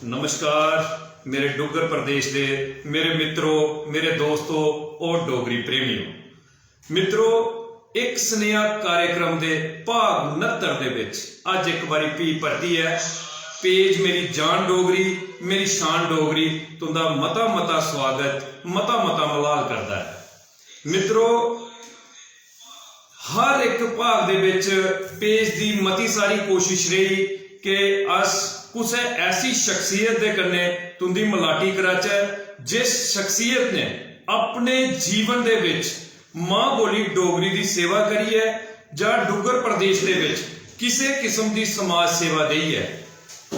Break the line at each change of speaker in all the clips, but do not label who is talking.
नमस्कार मेरे डुग्गर प्रदेश के मेरे मित्रों, मेरे दोस्तों और डोगरी प्रेमियों। मित्रों, एक स्नेहा कार्यक्रम के भाग 69 दे विच अज एक बारी भी भरती है पेज मेरी जान डोगरी मेरी शान डोगरी तुंदा मता मता स्वागत मता मलाल करता है। मित्रों, हर एक भाग दे विच पेज की मती सारी कोशिश रही कि अस कुछ ऐसी शख्सियत दे कन्ने तुंदी मलाटी कराचे जिस शख्सियत ने अपने जीवन दे विच मां बोली डोगरी की सेवा करी है जां डुग्गर प्रदेश दे विच किसी किस्म की समाज सेवा दी है,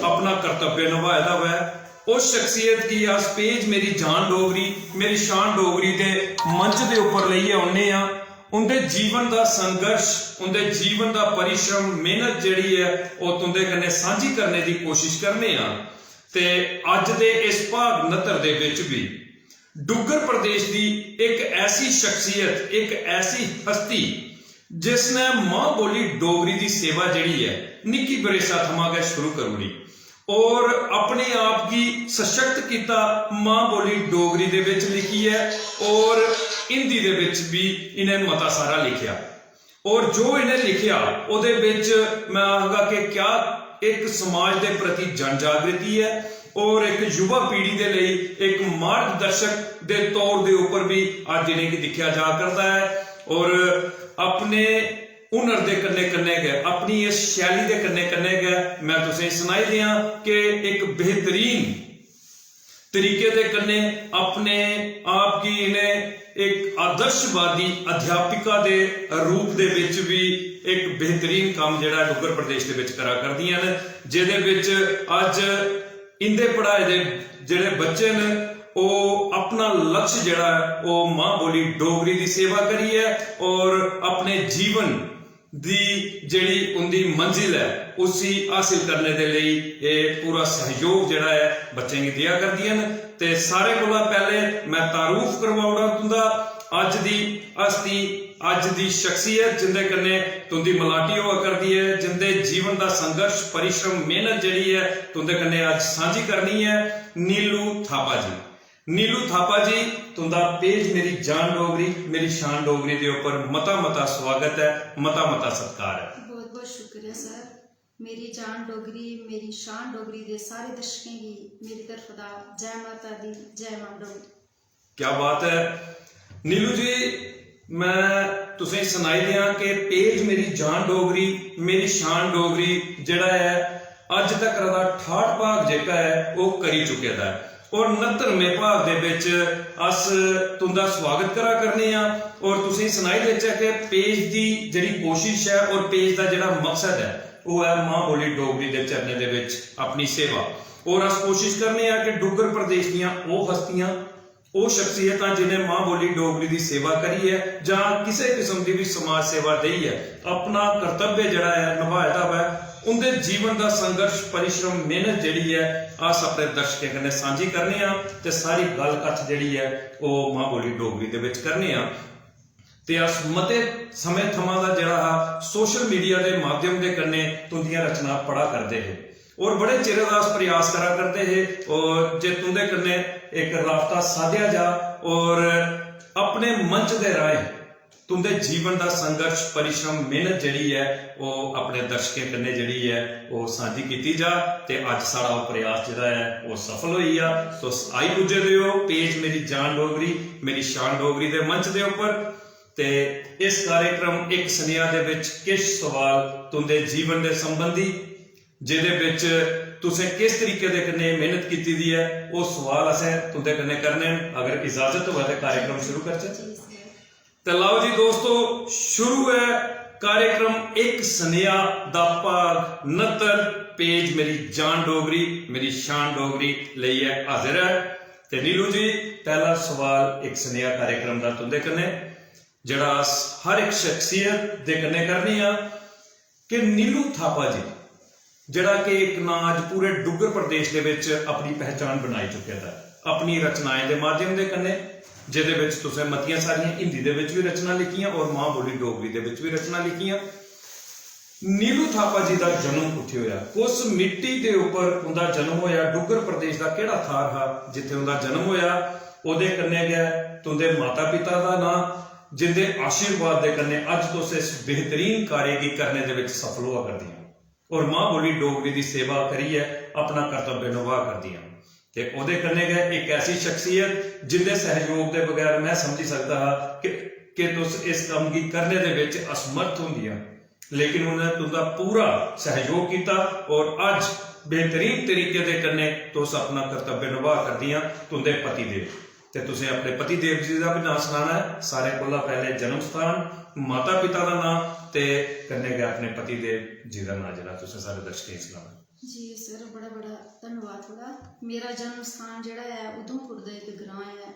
अपना कर्तव्य निभाया हुआ है। उस शख्सियत की अस पेज मेरी जान डोगरी मेरी शान डोगरी के मंच के उपर लईए आने आ। उनके जीवन का संघर्ष, उनके जीवन का परिश्रम, मेहनत जिहड़ी है वह तुंदे कन्ने सांझी करने की कोशिश करने आ। ते अज दे इस भाग 69 दे विच भी डुग्गर प्रदेश की एक ऐसी शख्सियत, एक ऐसी हस्ती जिसने मां बोली डोगरी की सेवा जिहड़ी है निक्की बरेसा थमां गै शुरू करूड़ी और अपने आप की सशक्त किया मां बोली डोगरी दे विच लिखी है और हिंदी दे विच भी इन्हें मता सारा लिखिया। और जो इन्हें लिखिया उहदे विच मैं आखगा कि क्या एक समाज के प्रति जन जागृति है और एक युवा पीढ़ी के लिए एक मार्गदर्शक के तौर के उपर भी अज इन्हें दिखा जा करता है। और अपने हुनर दे कन्ने कन्ने गए, अपनी इस शैली दे कन्ने कन्ने गए मैं तुसें सुनाई दियां कि एक बेहतरीन तरीके दे कन्ने अपने आप की इन्हें एक आदर्शवादी अध्यापिका दे रूप दे विच भी एक बेहतरीन काम जिहड़ा डुग्गर प्रदेश दे विच करा करदियां ने, जिहदे विच अज इंदे पढ़ाए दे जिहड़े बच्चे ने वो अपना लक्ष्य जिहड़ा है वो मां बोली डोगरी की सेवा करी है और अपने जीवन दी जिहड़ी उनकी मंजिल है उसी हासिल करने के लिए ये पूरा सहयोग जिहड़ा है बच्चों की दिया करदियां ने। ते सारे कोला पहले मैं तारुफ करवाउणा तुंदा अज दी हस्ती, अज दी शख्सियत जिंदे कन्ने तुंदी मलाटी होआ करदी है, जिंदे जीवन का संघर्ष परिश्रम मेहनत जिहड़ी है तुंदे कन्ने अज सांझी करनी है। नीलू थापा जी, नीलू थापा जी तुंदा पेज मेरी जान डोगरी मेरी शान डोगरी के उपर मता स्वागत है, मता सत्कार है।
बहुत बहुत शुक्रिया सर। मेरी जान डोगरी मेरी शान डोगरी के सारे दर्शकों की मेरी तरफ दा जय माता दी, जय मां डोगरी।
क्या बात है नीलू जी, मैं तुसें सुनाई दियां कि पेज मेरी जान डोगरी मेरी शान डोगरी जिहड़ा है अज तक दा 68 भाग जिहड़ा है वो करी चुके दा है और 69वें भाग दे विच अस तुंदा स्वागत करा करने आ। और तुसें सुनाई देचा कि पेज की जिहड़ी कोशिश है और पेज का जिहड़ा मकसद है वो है मां बोली डोगरी दे चरणे दे विच अपनी सेवा। और अस कोशिश करने आ कि डुग्गर प्रदेश दियां वो हस्तियां वो शख्सियतां जिन्हें मां बोली डोगरी की सेवा करी है जां किसी किस्म की भी समाज सेवा दी है, अपना कर्तव्य जिहड़ा है निभाया हुआ है, उनके जीवन का संघर्ष परिश्रम मेहनत जिहड़ी है अस अपने दर्शकों कन्नै सांझी करने आ ते सारी गल कथ जिहड़ी है वो मां बोली डोगरी दे विच करने आ। ते अस मते समय थमां दा जिहड़ा सोशल मीडिया के माध्यम के कन्नै तुंदियां रचना पढ़ा करते हैं और बड़े चिर दा प्रयास करा करते हैं और जे तुंदे कन्नै एक राबता साधिया जा और अपने मंच दे राह तुंदे जीवन का संघर्ष परिश्रम मेहनत जिहड़ी है वो अपने दर्शकों कन्नै जिहड़ी है वो सांझी कीती जा ते अज साडा प्रयास जिहड़ा है वो सफल होई आ। तो आई पुजे दे हो पेज मेरी जान डोगरी मेरी शान डोगरी के मंच के उपर ते इस कार्यक्रम एक स्नेहा दे विच किश सवाल तुंदे जीवन के संबंधी जिहदे विच तुसें किस तरीके दे कन्नै मेहनत कीती दी है वो सवाल असें तुंदे कन्नै करने। अगर इजाजत होवे ते कार्यक्रम शुरू करचे। तो लाओ जी दोस्तों, शुरू है कार्यक्रम एक स्नेहा दा भाग 69 पेज मेरी जान डोगरी मेरी शान डोगरी लईए हाजिर है। ते नीलू जी, पहला सवाल एक स्नेहा कार्यक्रम दा तुंदे कन्नै जिहड़ा हर एक शख्सियत दे कन्नै करनी आ कि नीलू थापा जी जिहड़ा कि एक ना अज पूरे डुग्गर प्रदेश दे विच अपनी पहचान बनाई चुके दा अपनी रचनाएं के माध्यम के कन्नै, जिहदे विच तुसें मतियां सारियां हिंदी दे विच भी रचना लिखियां और मां बोली डोगरी दे विच भी रचना लिखियां। ते इस कार्यक्रम एक स्नेहा दे विच किश सवाल तुंदे कन्नै जिहड़ा अस हर एक शख्सियत दे कन्नै करने आ कि नीलू थापा जी जिहड़ा कि एक ना अज पूरे डुग्गर प्रदेश दे विच अपनी पहचान बनाई चुके दा अपनी रचनाएं दे माध्यम के कन्नै, जिहदे विच तुसें मतियां सारियां हिंदी दे विच भी रचना लिखियां और मां बोली डोगरी दे विच भी रचना लिखियां। नीलू थापा जी का जन्म उत्थे होया, उस मिट्टी के उपर उनका जन्म होया। डुगर प्रदेश का केड़ा थार हा जिथे उनका जन्म होया, उहदे कन्ने गया तुंदे माता पिता का नाम जिंदे आशीर्वाद के कन्ने अज तुस इस बेहतरीन कार्य की करने दे विच सफल हुआ करदी और मां बोली डोगरी की सेवा करिए अपना कर्तव्य निभा करदी ते ओहदे कन्ने गए एक ऐसी शख्सियत जिंदे सहयोग के बगैर मैं समझी सकता हा कि तुस इस काम की करने दे विच असमर्थ होंदियां, लेकिन उन्हें तुंदा पूरा सहयोग किया और अज बेहतरीन तरीके दे कन्ने तुस अपना कर्तव्य निभा करदियां तुंदे पति देव ते तुसें अपने पति देव जी का भी नाम सुनाना है। सारे कोला पहले जन्म स्थान, माता पिता का नाम ते कन्ने गए अपने पति देव जी का नाम जिहड़ा तुसें सारे दर्शकें सुनाना।
जी सर, बड़ा बड़ा धन्यवाद थोड़ा। मेरा जन्म स्थान जिहड़ा है उधमपुर का एक ग्रां है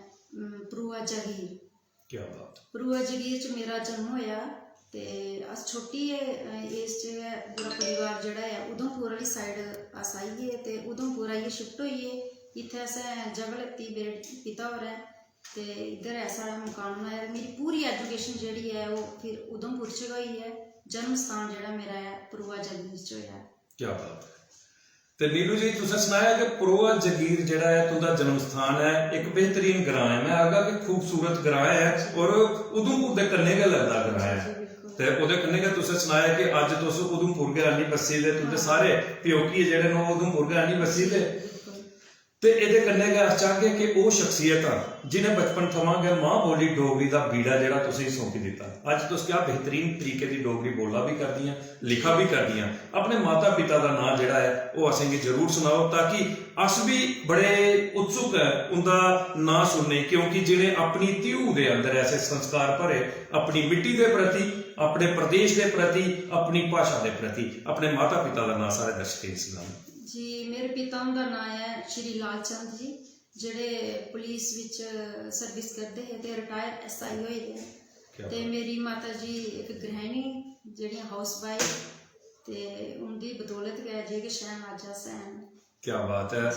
परूआ जगीर।
क्या बात।
परूआ जगीर च मेरा जन्म होया ते अस छोटी एज च पूरा परिवार जिहड़ा है उधमपुर वाली साइड अस आइए ते उधमपुर आइए शिफ्ट होइए। इत्थे असें जगह लैती मेरे पिता होरें ते इधर है साढ़ा मकान बनाया। मेरी पूरी एजुकेशन जिहड़ी है वो फिर उधमपुर च होई है। जन्म स्थान जिहड़ा मेरा है परूआ जगीर च होया।
क्या बात है। ते नीलू जी तुसें सुनाया कि परूआ जगीर जिहड़ा है तुंदा जन्म स्थान है, एक बेहतरीन ग्रां है। मैं आगा कि खूबसूरत ग्रां है और उधमपुर दे कन्ने गै लगदा ग्रां है ते ओहदे कन्ने गै तुसें सुनाया कि अज तुस उधमपुर गै आनी बस्सी दे, तुंदे सारे प्योकी जेहड़े ने उधमपुर गै आनी बस्सी दे ते इहदे कन्ने गै अस चाहगे कि ओह शख्सियतां जिन्हें बचपन थमां गै मां बोली डोगरी का बीड़ा जिहड़ा तुसें सौंपी दिता, अज तुस क्या बेहतरीन तरीके की डोगरी बोला भी करदियां, लिखा भी करदियां। अपने माता पिता का नाम जिहड़ा है वह असेंगी जरूर सुनाओ ताकि अस भी बड़े उत्सुक है उनका नाम सुनने, क्योंकि जिन्हें अपनी ध्यूह के अंदर ऐसे संस्कार भरे अपनी मिट्टी के प्रति, अपने प्रदेश के प्रति, अपनी भाषा के प्रति, अपने माता पिता का नाम सारे दर्शकें सुनाओ।
जी मेरे पिता का नाम है श्री लाल चंद जी, जेडे पुलिस विच सर्विस करते हैं ते रिटायर SI होए दे ते मेरी माता जी एक गृहिणी जेहड़ी हाउस वाइफ ते उनकी बदौलत गै जे कि शैन अज अस हैं। क्या
बात है।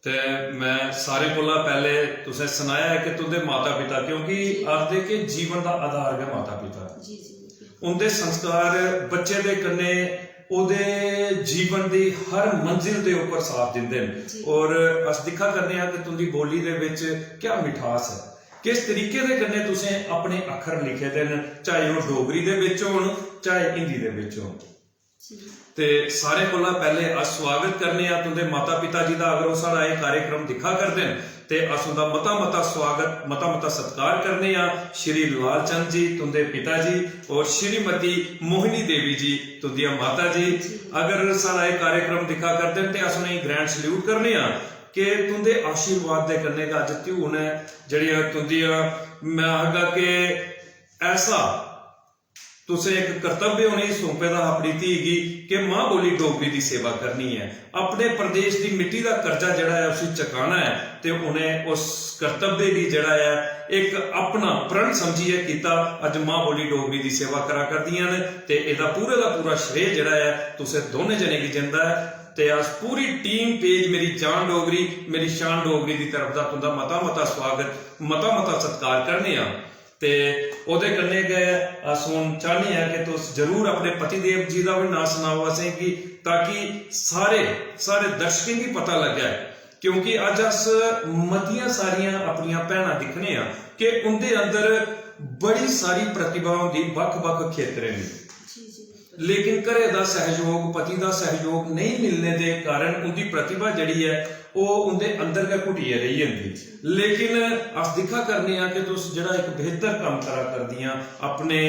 ते मैं सारे कोला पहले तुसें सुनाया है कि तुंदे माता पिता, क्योंकि आखदे कि जीवन का आधार है माता पिता,
जी जी
उनके संस्कार बच्चे दे कन्ने ओदे जीवन दी हर मंजिल दे ऊपर साथ दिंदे ने और अस दिखा करने आ कि तुंदी बोली दे विच क्या मिठास है, किस तरीके दे कन्ने तुसें अपने अखर लिखे दे न, चाहे वो डोगरी दे विच होण चाहे हिंदी दे विच होण। ते सारे कोला पहले अस स्वागत करने आ तुंदे माता पिता जी का। अगर वो साड़ा ये कार्यक्रम दिखा करदे न ते अस उनका मता मता स्वागत मता मता सत्कार करने आ। श्री लाल चंद जी तुंदे पिता जी और श्रीमती मोहिनी देवी जी तुंदिया माता जी, अगर साड़ा ये कार्यक्रम दिखा करदे न ते अस उन्हें ग्रैंड सल्यूट करने आ कि तुंदे आशीर्वाद दे कन्ने गा अज ध्यूह ने जेहड़ियां तुंदियां, मैं आखगा कि ऐसा तुसें एक कर्तव्य उन्हें सौंपे दा अपनी धी गी कि मां बोली डोगरी की सेवा करनी है, अपने प्रदेश की मिट्टी का कर्जा जिहड़ा है उसे चुकाना है ते उन्हें उस कर्तव्य की जिहड़ा है एक अपना प्रण समझिए कीता। अज मां बोली डोगरी की सेवा करा करदियां ने ते इहदा पूरे का पूरा श्रेय जिहड़ा है तुसें दोने जने की जिंदा है। ते अस पूरी टीम पेज मेरी जान डोगरी मेरी शान डोगरी की तरफ दा तुंदा मता मता स्वागत मता मता सत्कार करने आ। ते ओहदे कन्ने गै अस हुण चाहने हैं कि तुस जरूर अपने पति देव जी का भी नाम सुनाओ असेंगी, ताकि सारे सारे दर्शकें गी पता लगे, क्योंकि अज अस मतियां सारियां अपनियां भैणां दिक्खने आ कि उनदे अंदर बड़ी सारी प्रतिभा होंदी बक्ख-बक्ख खेत्रें दी, लेकिन घरे दा सहयोग पति का सहयोग नहीं मिलने के कारण उनकी प्रतिभा जिहड़ी है वो उनके अंदर गै घुटिए रही जाती। लेकिन अस दिखा करने आ कि तुस जिहड़ा एक बेहतर काम करा करदियां अपने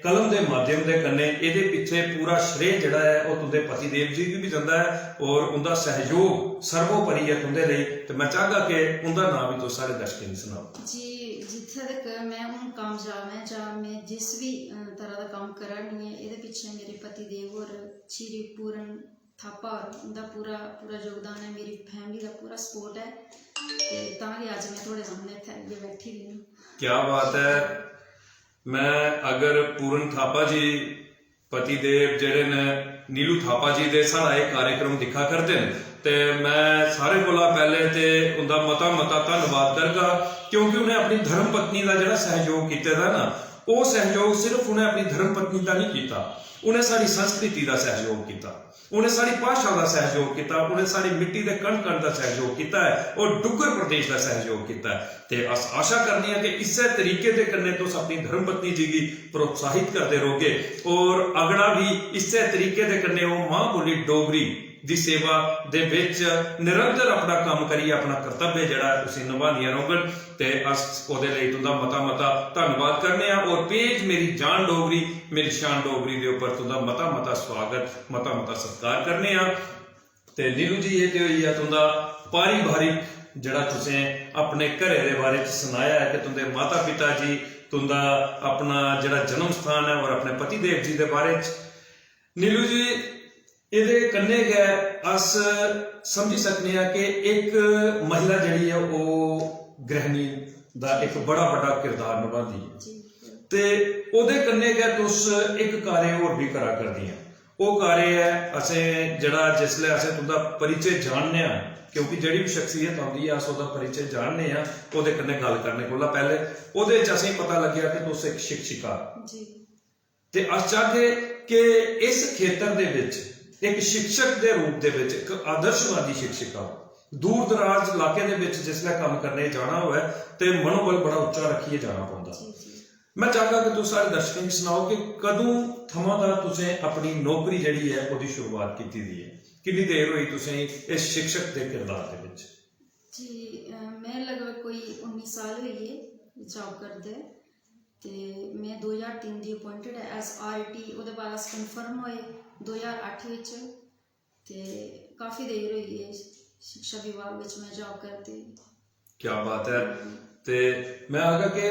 कलम के माध्यम के कन्ने, इहदे पिछे पूरा श्रेय जिहड़ा है वो तुंदे पति देव जी की भी जांदा है और उनका सहयोग सर्वोपरि है तुंदे लई। ते मैं चाहगा कि उनका नाम भी तुस सारे दर्शकें सुनाओ।
जी जिथे तक मैं हूँ कामयाब है चाहे मैं जिस भी तरह का काम करा नहीं है, ये पिछे मेरे पति देव और श्री पूरन थापा और उनका पूरा पूरा योगदान है, मेरी फैमिली का पूरा सपोर्ट है ताकि आज मैं थोड़े सामने इत्थे बैठी हुई हूँ।
क्या बात है। मैं अगर पूरन थापा जी पति देव जेडे ने नीलू थापा जी दे सारा एक कार्यक्रम दिखा करते हैं ते मैं सारे कोला पहले ते उनका मता मता धन्यवाद करगा, क्योंकि उन्हें अपनी धर्म पत्नी का जिहड़ा सहयोग किया था ना ਉਹ ਸਹਿਯੋਗ ਸਿਰਫ ਉਹਨੇ ਆਪਣੀ ਧਰਮ ਪਤਨੀ ਦਾ ਨਹੀਂ ਕੀਤਾ, ਉਹਨੇ ਸਾਡੀ ਸੰਸਕ੍ਰਿਤੀ ਦਾ ਸਹਿਯੋਗ ਕੀਤਾ, ਉਹਨੇ ਸਾਡੀ ਭਾਸ਼ਾ ਦਾ ਸਹਿਯੋਗ ਕੀਤਾ, ਉਹਨੇ ਸਾਡੀ ਮਿੱਟੀ ਦੇ ਕਣ ਕਣ ਦਾ ਸਹਿਯੋਗ ਕੀਤਾ ਹੈ, ਔਰ ਡੁੱਗਰ ਪ੍ਰਦੇਸ਼ ਦਾ ਸਹਿਯੋਗ ਕੀਤਾ ਹੈ। ਤੇ ਆशा करनी है कि इसे तरीके दे करने तो अपनी धर्म पत्नी जी की प्रोत्साहित करते रहोगे, और अगड़ा भी इसे तरीके दे करने वो मां बोली डोगरी दी सेवा दे विच निरंतर अपना काम करिए, अपना कर्तव्य जिहड़ा तुसीं निभांदियां रहोगे। ते अस ओहदे लई तुहाडा मता मता धन्नवाद करने आ, और पेज मेरी जान डोगरी मेरी शान डोगरी दे उपर तुहाडा मता मता स्वागत मता मता सत्कार करने आ। ते नीलू जी ये ते होई आ तुहाडा पारिवारिक जिहड़ा तुसें अपने घरे दे बारे च सुनाया है कि तुंदे माता पिता जी तुंदा अपना जिहड़ा जन्म स्थान है और अपने पति देव जी दे बारे च। नीलू जी ਇਹਦੇ ਕੰਨੇ गए अस समझी सकने हैं कि एक महिला जिहड़ी है वो गृहिणी दा एक बड़ा बड़ा किरदार निभाती है, ते ਉਹਦੇ ਕੰਨੇ गए तुस एक कार्य होर भी करा करदी हैं। वो कार्य है असें जिहड़ा जिसले असें तुंदा परिचय जानने आ, क्योंकि जिहड़ी भी शख्सियत आउंदी है अस ਉਹਦਾ परिचय जानने आ, ਉਹਦੇ ਕੰਨੇ गल करने कोला पहले ਉਹਦੇ ਚ असें पता लग्या कि तुस एक शिक्षिका जी, ते अस चाहते कि इस खेतर दे विच एक शिक्षक के रूप दे विच एक आदर्शवादी शिक्षिका दूर दराज इलाके दे विच जिसले काम करने जाना होवे ते मनोबल बड़ा उच्चा रखिए जाना पौंदा। मैं चाहता कि तुस सारे दर्शकों को सुनाओ कि कदों थमां दा तुसें अपनी नौकरी जिहड़ी है ओहदी शुरुआत कीती दी है, कितनी देर हुई तुसें इस शिक्षक के किरदार दे विच?
जी मैं लगभग कोई 19 साल हुई है जॉब करदे, ते मैं 2003 दी अपॉइंटेड है एज RT, ਉਹਦੇ बाद अस कन्फर्म होए 2008 ਵਿੱਚ, ਤੇ काफ़ी देर हुई है शिक्षा विभाग ਵਿੱਚ मैं जॉब करती।
क्या बात है। ते मैं आखा कि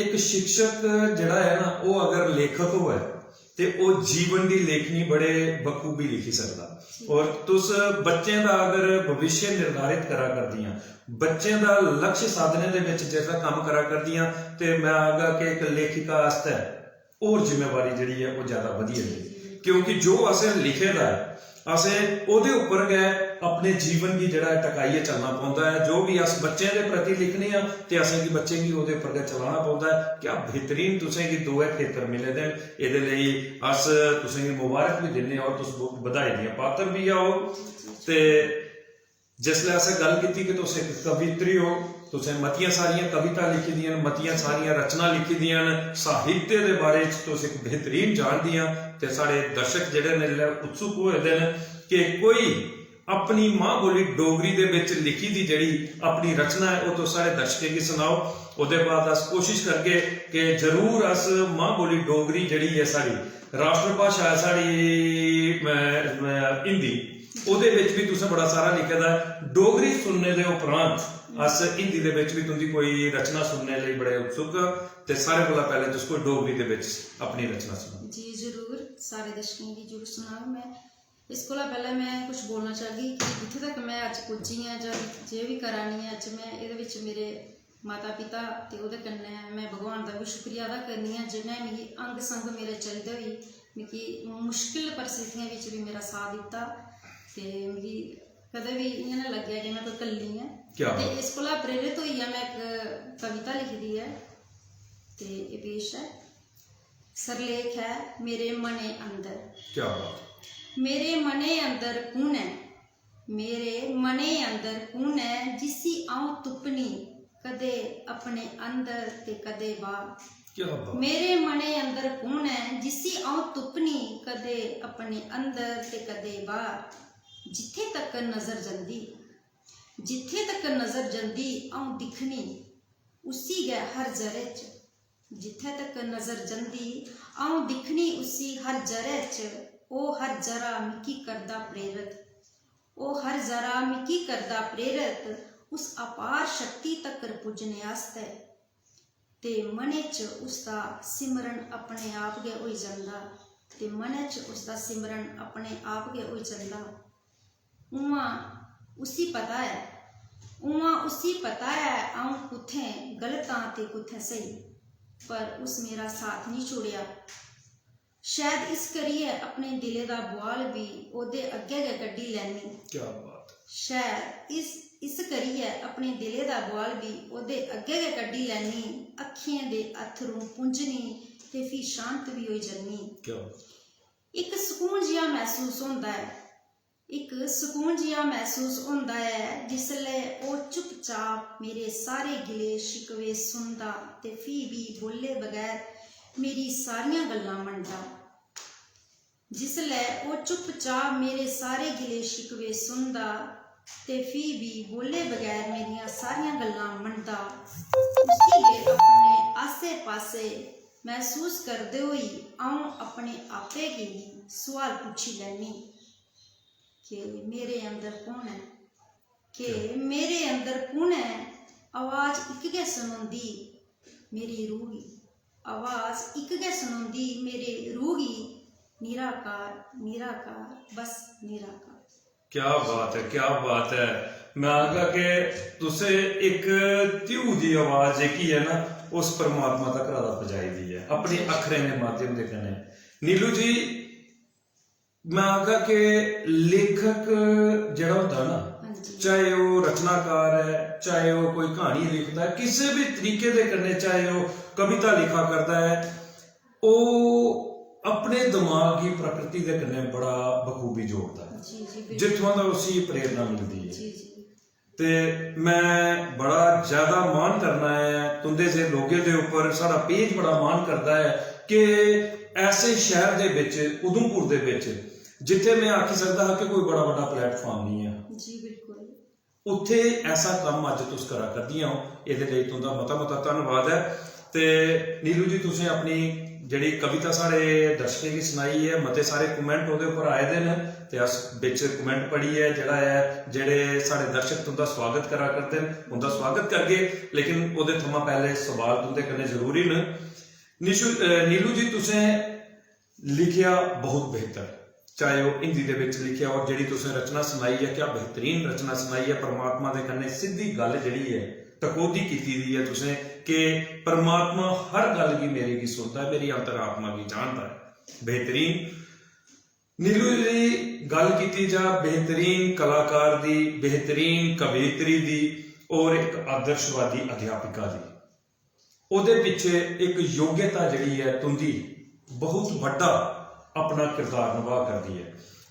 एक शिक्षक जिहड़ा है ना वो अगर लेखक होवे ते वो जीवन की लेखनी बड़े बखूबी लिखी सकता, और तुस बच्चों का अगर भविष्य निर्धारित करा करदियां, बच्चों का लक्ष्य साधने दे विच जिसला काम करा करदियां, ते मैं आखा कि एक लेखिका वास्ते और जिम्मेवारी जिहड़ी है वो ज़्यादा वधिया है, क्योंकि जो असें लिखे दा है असें ओहदे उपर गए अपने जीवन की जिहड़ा टकाइए चलना पौंदा है। जो भी अस बच्चों के प्रति लिखने आ ते असें की बच्चे की ओहदे उपर गए चलाना पौंदा है। क्या बेहतरीन तुसें की दो खेतर मिले दे, इहदे लई अस तुसें की मुबारक भी दिन्ने और तुस बधाई दियां पात्र भी आओ। ते जिसलै असें गल कीती कि तुस एक कवित्री हो, तुसें मतियां सारियां कविता लिखी दियां, मतियां सारियां रचना लिखी दियां, साहित्य के बारे तुस एक बेहतरीन जानदियां, ते साढ़े दर्शक जिहड़े ने उत्सुक होए दे कि कोई अपनी मां बोली डोगरी दे विच लिखी दी जिहड़ी अपनी रचना है वो तो सारे दर्शकों की सुनाओ। उसदे बाद अस कोशिश करके कि जरूर अस मां बोली डोगरी जिहड़ी है साड़ी राष्ट्रभाषा है साड़ी हिंदी, ਉਹਦੇ ਵਿੱਚ ਵੀ ਤੁਸੀਂ बड़ा सारा लिखे दा डोगरी सुनने के उपरांत अस हिंदी दे विच भी तुंदी कोई रचना सुनने लई बड़े उत्सुक, ते सारे कोला पहले तुस कोई डोगरी दे विच अपनी रचना सुनाओ।
जी जरूर, सारे दर्शकों की जरूर सुनाओ। मैं इस कोला पहले मैं कुछ बोलना चाहगी कि जिथे तक मैं अज पुज्जी हाँ जां जे भी करानी है अज मैं इहदे विच मेरे माता पिता ते उहदे कन्नै मैं भगवान का भी शुक्रिया अदा करनी है जिन्हें मिगी अंग संग मेरे चलदे होई मिगी मुश्किल परिस्थितियों विच भी मेरा साथ दिता, ते मिगी कदे भी इ'यां ना लग्गेआ कि मैं कोई कल्ली है। ते इस कोला प्रेरित होइयै मैं एक कविता लिखी दी है, ते एह् पेश है। सरलेख है मेरे मने अंदर।
क्या बात।
मेरे मने अंदर कौन है, मेरे मने अंदर कौन है, जिसी आऊं तुपनी कदे अपने अंदर ते कदे बाहर। मेरे मने अंदर कौन है, जिसी आऊं तुपनी कदे अपने अंदर ते कदे बाहर। जिथे तक नजर जंदी, जिथे तक नजर जंदी आऊं दिखनी उसी गै हर जरे च। जिथे तक नजर जंदी आऊं दिखनी उसी हर जरे च। ओ हर जरा मिकी करदा प्रेरित, ओ हर जरा मिकी करदा प्रेरित उस अपार शक्ति तकर पुज्जने आस्ते। ते मने च उसदा सिमरन अपने आप गै होई जंदा, ते मने च उसदा सिमरन अपने आप गै होई जंदा। उआं उसी पता है, उआं उसी पता है आऊं कुत्थें गलत आं ते कुत्थें सही, पर उस मेरा साथ नहीं छोड़िया। शायद इस करिए अपने दिले दा बुआल भी ओदे अग्गे गै कड्ढी लैनी।
क्या बात।
शहर इस करियै अपने दिले दा बुआल भी ओह्दे अग्गे गै कड्ढी लैनी, अक्खियें दे अत्थरू पुंजनी ते फ्ही शांत भी होई जन्नी। इक सकून जिहा महसूस होंदा ऐ, इक सकून जिहा महसूस होंदा ऐ जिसलै ओह् चुपचाप मेरे सारे गिले शिकवे सुनदा ते फ्ही भी बोले बगैर मेरी सारियां गल्लां मनदा। जिसलै ओह् चुपचाप मेरे सारे गिले शिकवे सुनदा ते फ्ही भी बोले बगैर मेरियां सारियां गल्लां मनदा। उसी गै अपने आसे पासे महसूस करदे होई अ'ऊं अपने आपे गी सुआल पुच्छी लैनी कि मेरे अंदर कौन है, कि मेरे अंदर कौन है। आवाज़ इक गै सनोंदी मेरी रूह गी, आवाज़ इक गै सनोंदी मेरे रूह गी, निराकार निराकार बस निराकार।
क्या बात है, क्या बात है। मैं आखा कि तुसे एक ध्यू दी आवाज जेह्की है ना उस परमात्मा तक राधा पजाई दी है अपने अखरें के माध्यम दे कन्नै। नीलू जी, मैं आखा कि लेखक जेह्ड़ा होंदा ना, चाहे वो रचनाकार है, चाहे वो कोई कहानी लिखता है, किसी भी तरीके दे कन्नै, चाहे वो कविता लिखा करता है, वो अपने दिमाग की प्रकृति के कन्नै बड़ा बखूबी जोड़ता है, जित्थों दा उसी प्रेरणा मिलती है। ते मैं बड़ा ज्यादा मान करना है तुंदे से लोगों के ऊपर, सारा पेज बड़ा मान करता है कि ऐसे शहर दे विच, उधमपुर दे विच, जिथे मैं आखी सकता हाँ कि कोई बड़ा बड़ा प्लेटफॉर्म नहीं है, उत्थे ऐसा काम अज तुस करा करदियां हो, इहदे लई तुंदा मता मता धन्नवाद है। ते नीलू जी, तुसें अपनी जिहड़ी कविता साढ़े दर्शकें गी सुनाई है, मते सारे कमेंट ओहदे उप्पर आए दे न, ते अस बिच कमेंट पढ़िए जेहड़ा है जेहड़े साढ़े दर्शक तुंदा स्वागत करा करदे न, उंदा स्वागत करगे, लेकिन ओहदे थमां पहले सवाल तुंदे कन्नै जरूरी न। नीलू जी, तुसें लिखिया बहुत बेहतर, चाहे वो हिंदी दे विच लिखिया, और जिहड़ी तुसें रचना सुनाई है, क्या बेहतरीन रचना सुनाई है। परमात्मा दे कन्नै सीधी गल जिहड़ी है टकोदी कीती दी है तुसें कि परमात्मा हर गल गी मेरी गी सुनता है, मेरी अंतरात्मा गी जानता है। बेहतरीन नीलू जी गल कीती जा बेहतरीन कलाकार दी, बेहतरीन कवियत्री दी, और एक आदर्शवादी अध्यापिका दी। ओहदे पिछे एक योग्यता जिहड़ी है तुंदी बहुत वड्डा अपना किरदार निभा करदी है।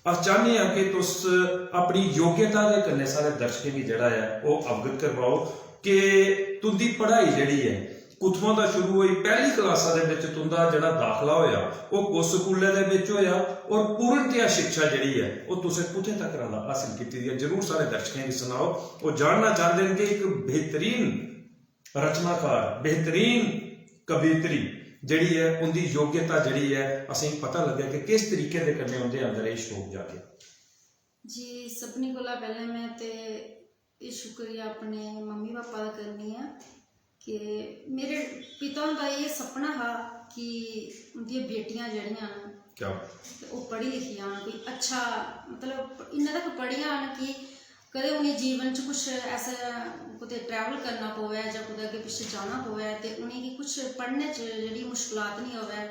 अस चाहते हैं कि तुस अपनी योग्यता के कन्नै सारे दर्शकें गी जिहड़ा है वो अवगत करवाओ कि तुंदी पढ़ाई जिहड़ी है कुत्थों दा शुरू हुई, पहली क्लासा दे विच तुंदा जिहड़ा दाखला होया वो कुस स्कूले दे विच होया, और पूर्णतया शिक्षा जिहड़ी है वो तुसें कुत्थे तक हासिल कीती दी है, जरूर सारे दर्शकें गी सुनाओ। वो जानना चाहते हैं कि एक बेहतरीन रचनाकार, बेहतरीन कवियत्री जिहड़ी है उनकी योग्यता जिहड़ी है असें पता लगे कि किस तरीके दे कन्नै उनके अंदर ये शौक जागे।
जी, सबनी कोला पहले मैं ते ये शुक्रिया अपने मम्मी पापा का करनी है कि मेरे पिता का ये सपना था कि उनकी बेटियां जड़ियां
क्या
वो पढ़ी लिखी जान, कोई अच्छा मतलब इन्ना तक पढ़ी जान कि कदे उन्हें जीवन च कुछ ऐसा कुछ ट्रैवल करना पवे या कुछ अगे पिछे जाना पवे तो उन्हें कुछ पढ़ने च जी मुश्किलात नहीं होवे।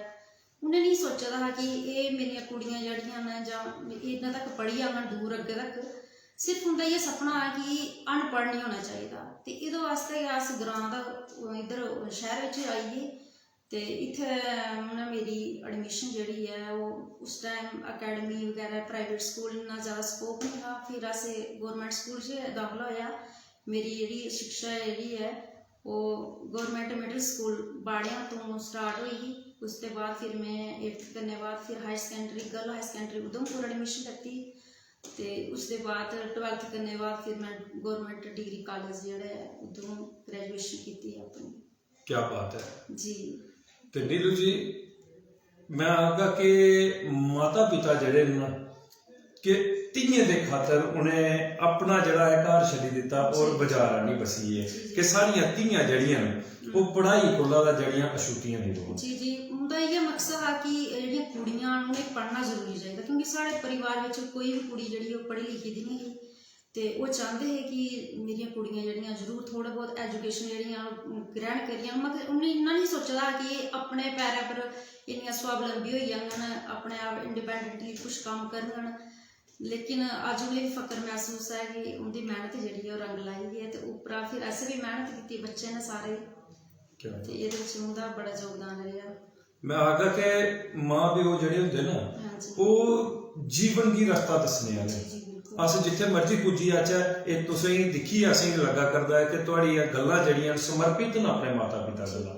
उन्हें नहीं सोचा था कि ये मेरिया कुड़ियां जड़ियां न जां इन्ना तक पढ़ी जान दूर अगे तक, सिर्फ उनका ये सपना है कि अनपढ़ नहीं होना चाहिए। तो ये वास्ते अस ग्रां का इधर शहर आइए तो इत्थे उन्हें मेरी एडमिशन जी है वो उस टाइम अकैडमी वगैरह प्राइवेट स्कूल इन्ना ज़्यादा स्कोप नहीं था, फिर अस गौरमेंट स्कूल से दाखला होया। मेरी जी शिक्षा जी है वो गौरमेंट मिडल स्कूल बाड़ियां तो स्टार्ट हुई, उसके बाद फिर मैं 8th करने बाद फिर higher secondary girl higher secondary Udhampur admission लैती, तो उसके बाद 12th करने बाद फिर मैं गौरमेंट डिग्री कॉलेज जोड़ा है उधरों ग्रेजुएशन की अपनी।
क्या बात है
जी।
तो नीलू जी, मैं आखा कि माता पिता जड़े न कि धीए दे खातर उन्हें अपना जड़ा है घर छड्डी दिता और बाजार नहीं बसी है कि सारियां धीआं जड़ियां वो पढ़ाई कोला जड़ियां अछूतियां नहीं होन।
जी जी, उनका ये मकसद है कि जिहड़ियां कुड़ियां उन्हें पढ़ना जरूरी चाहिए, क्योंकि साढ़े परिवार में कोई भी कुड़ी जिहड़ी पढ़ी लिखी दी नहीं ही, तो वो चाहते हैं कि मेरिया कुड़ियां जिहड़ियां जरूर थोड़ा बहुत एजुकेशन जिहड़ियां ग्रहण करियां, मगर उन्हें इन्ना नहीं सोचा था कि अपने पैरों पर इन्नियां स्वावलंबी हो जाङन, अपने आप इंडिपेंडेंटली कुछ काम करन। लेकिन अज उन्हें भी फकर महसूस है कि उनकी मेहनत जी रंग लाई है। तो उपरा फिर ऐसे भी मेहनत की बच्चे ने सारे, तो ये उनका बड़ा योगदान रहा।
मैं आगा के माँ प्यो जिहड़े हुंदे ना वो जीवन की रास्ता दसने वाले। अस जिथे मर्जी पुज्जी आचे ये तुसें दिखी असें लगा करदा है कि तुहाड़ी गल्लां जिहड़ियां समर्पित न अपने माता पिता गल्लां,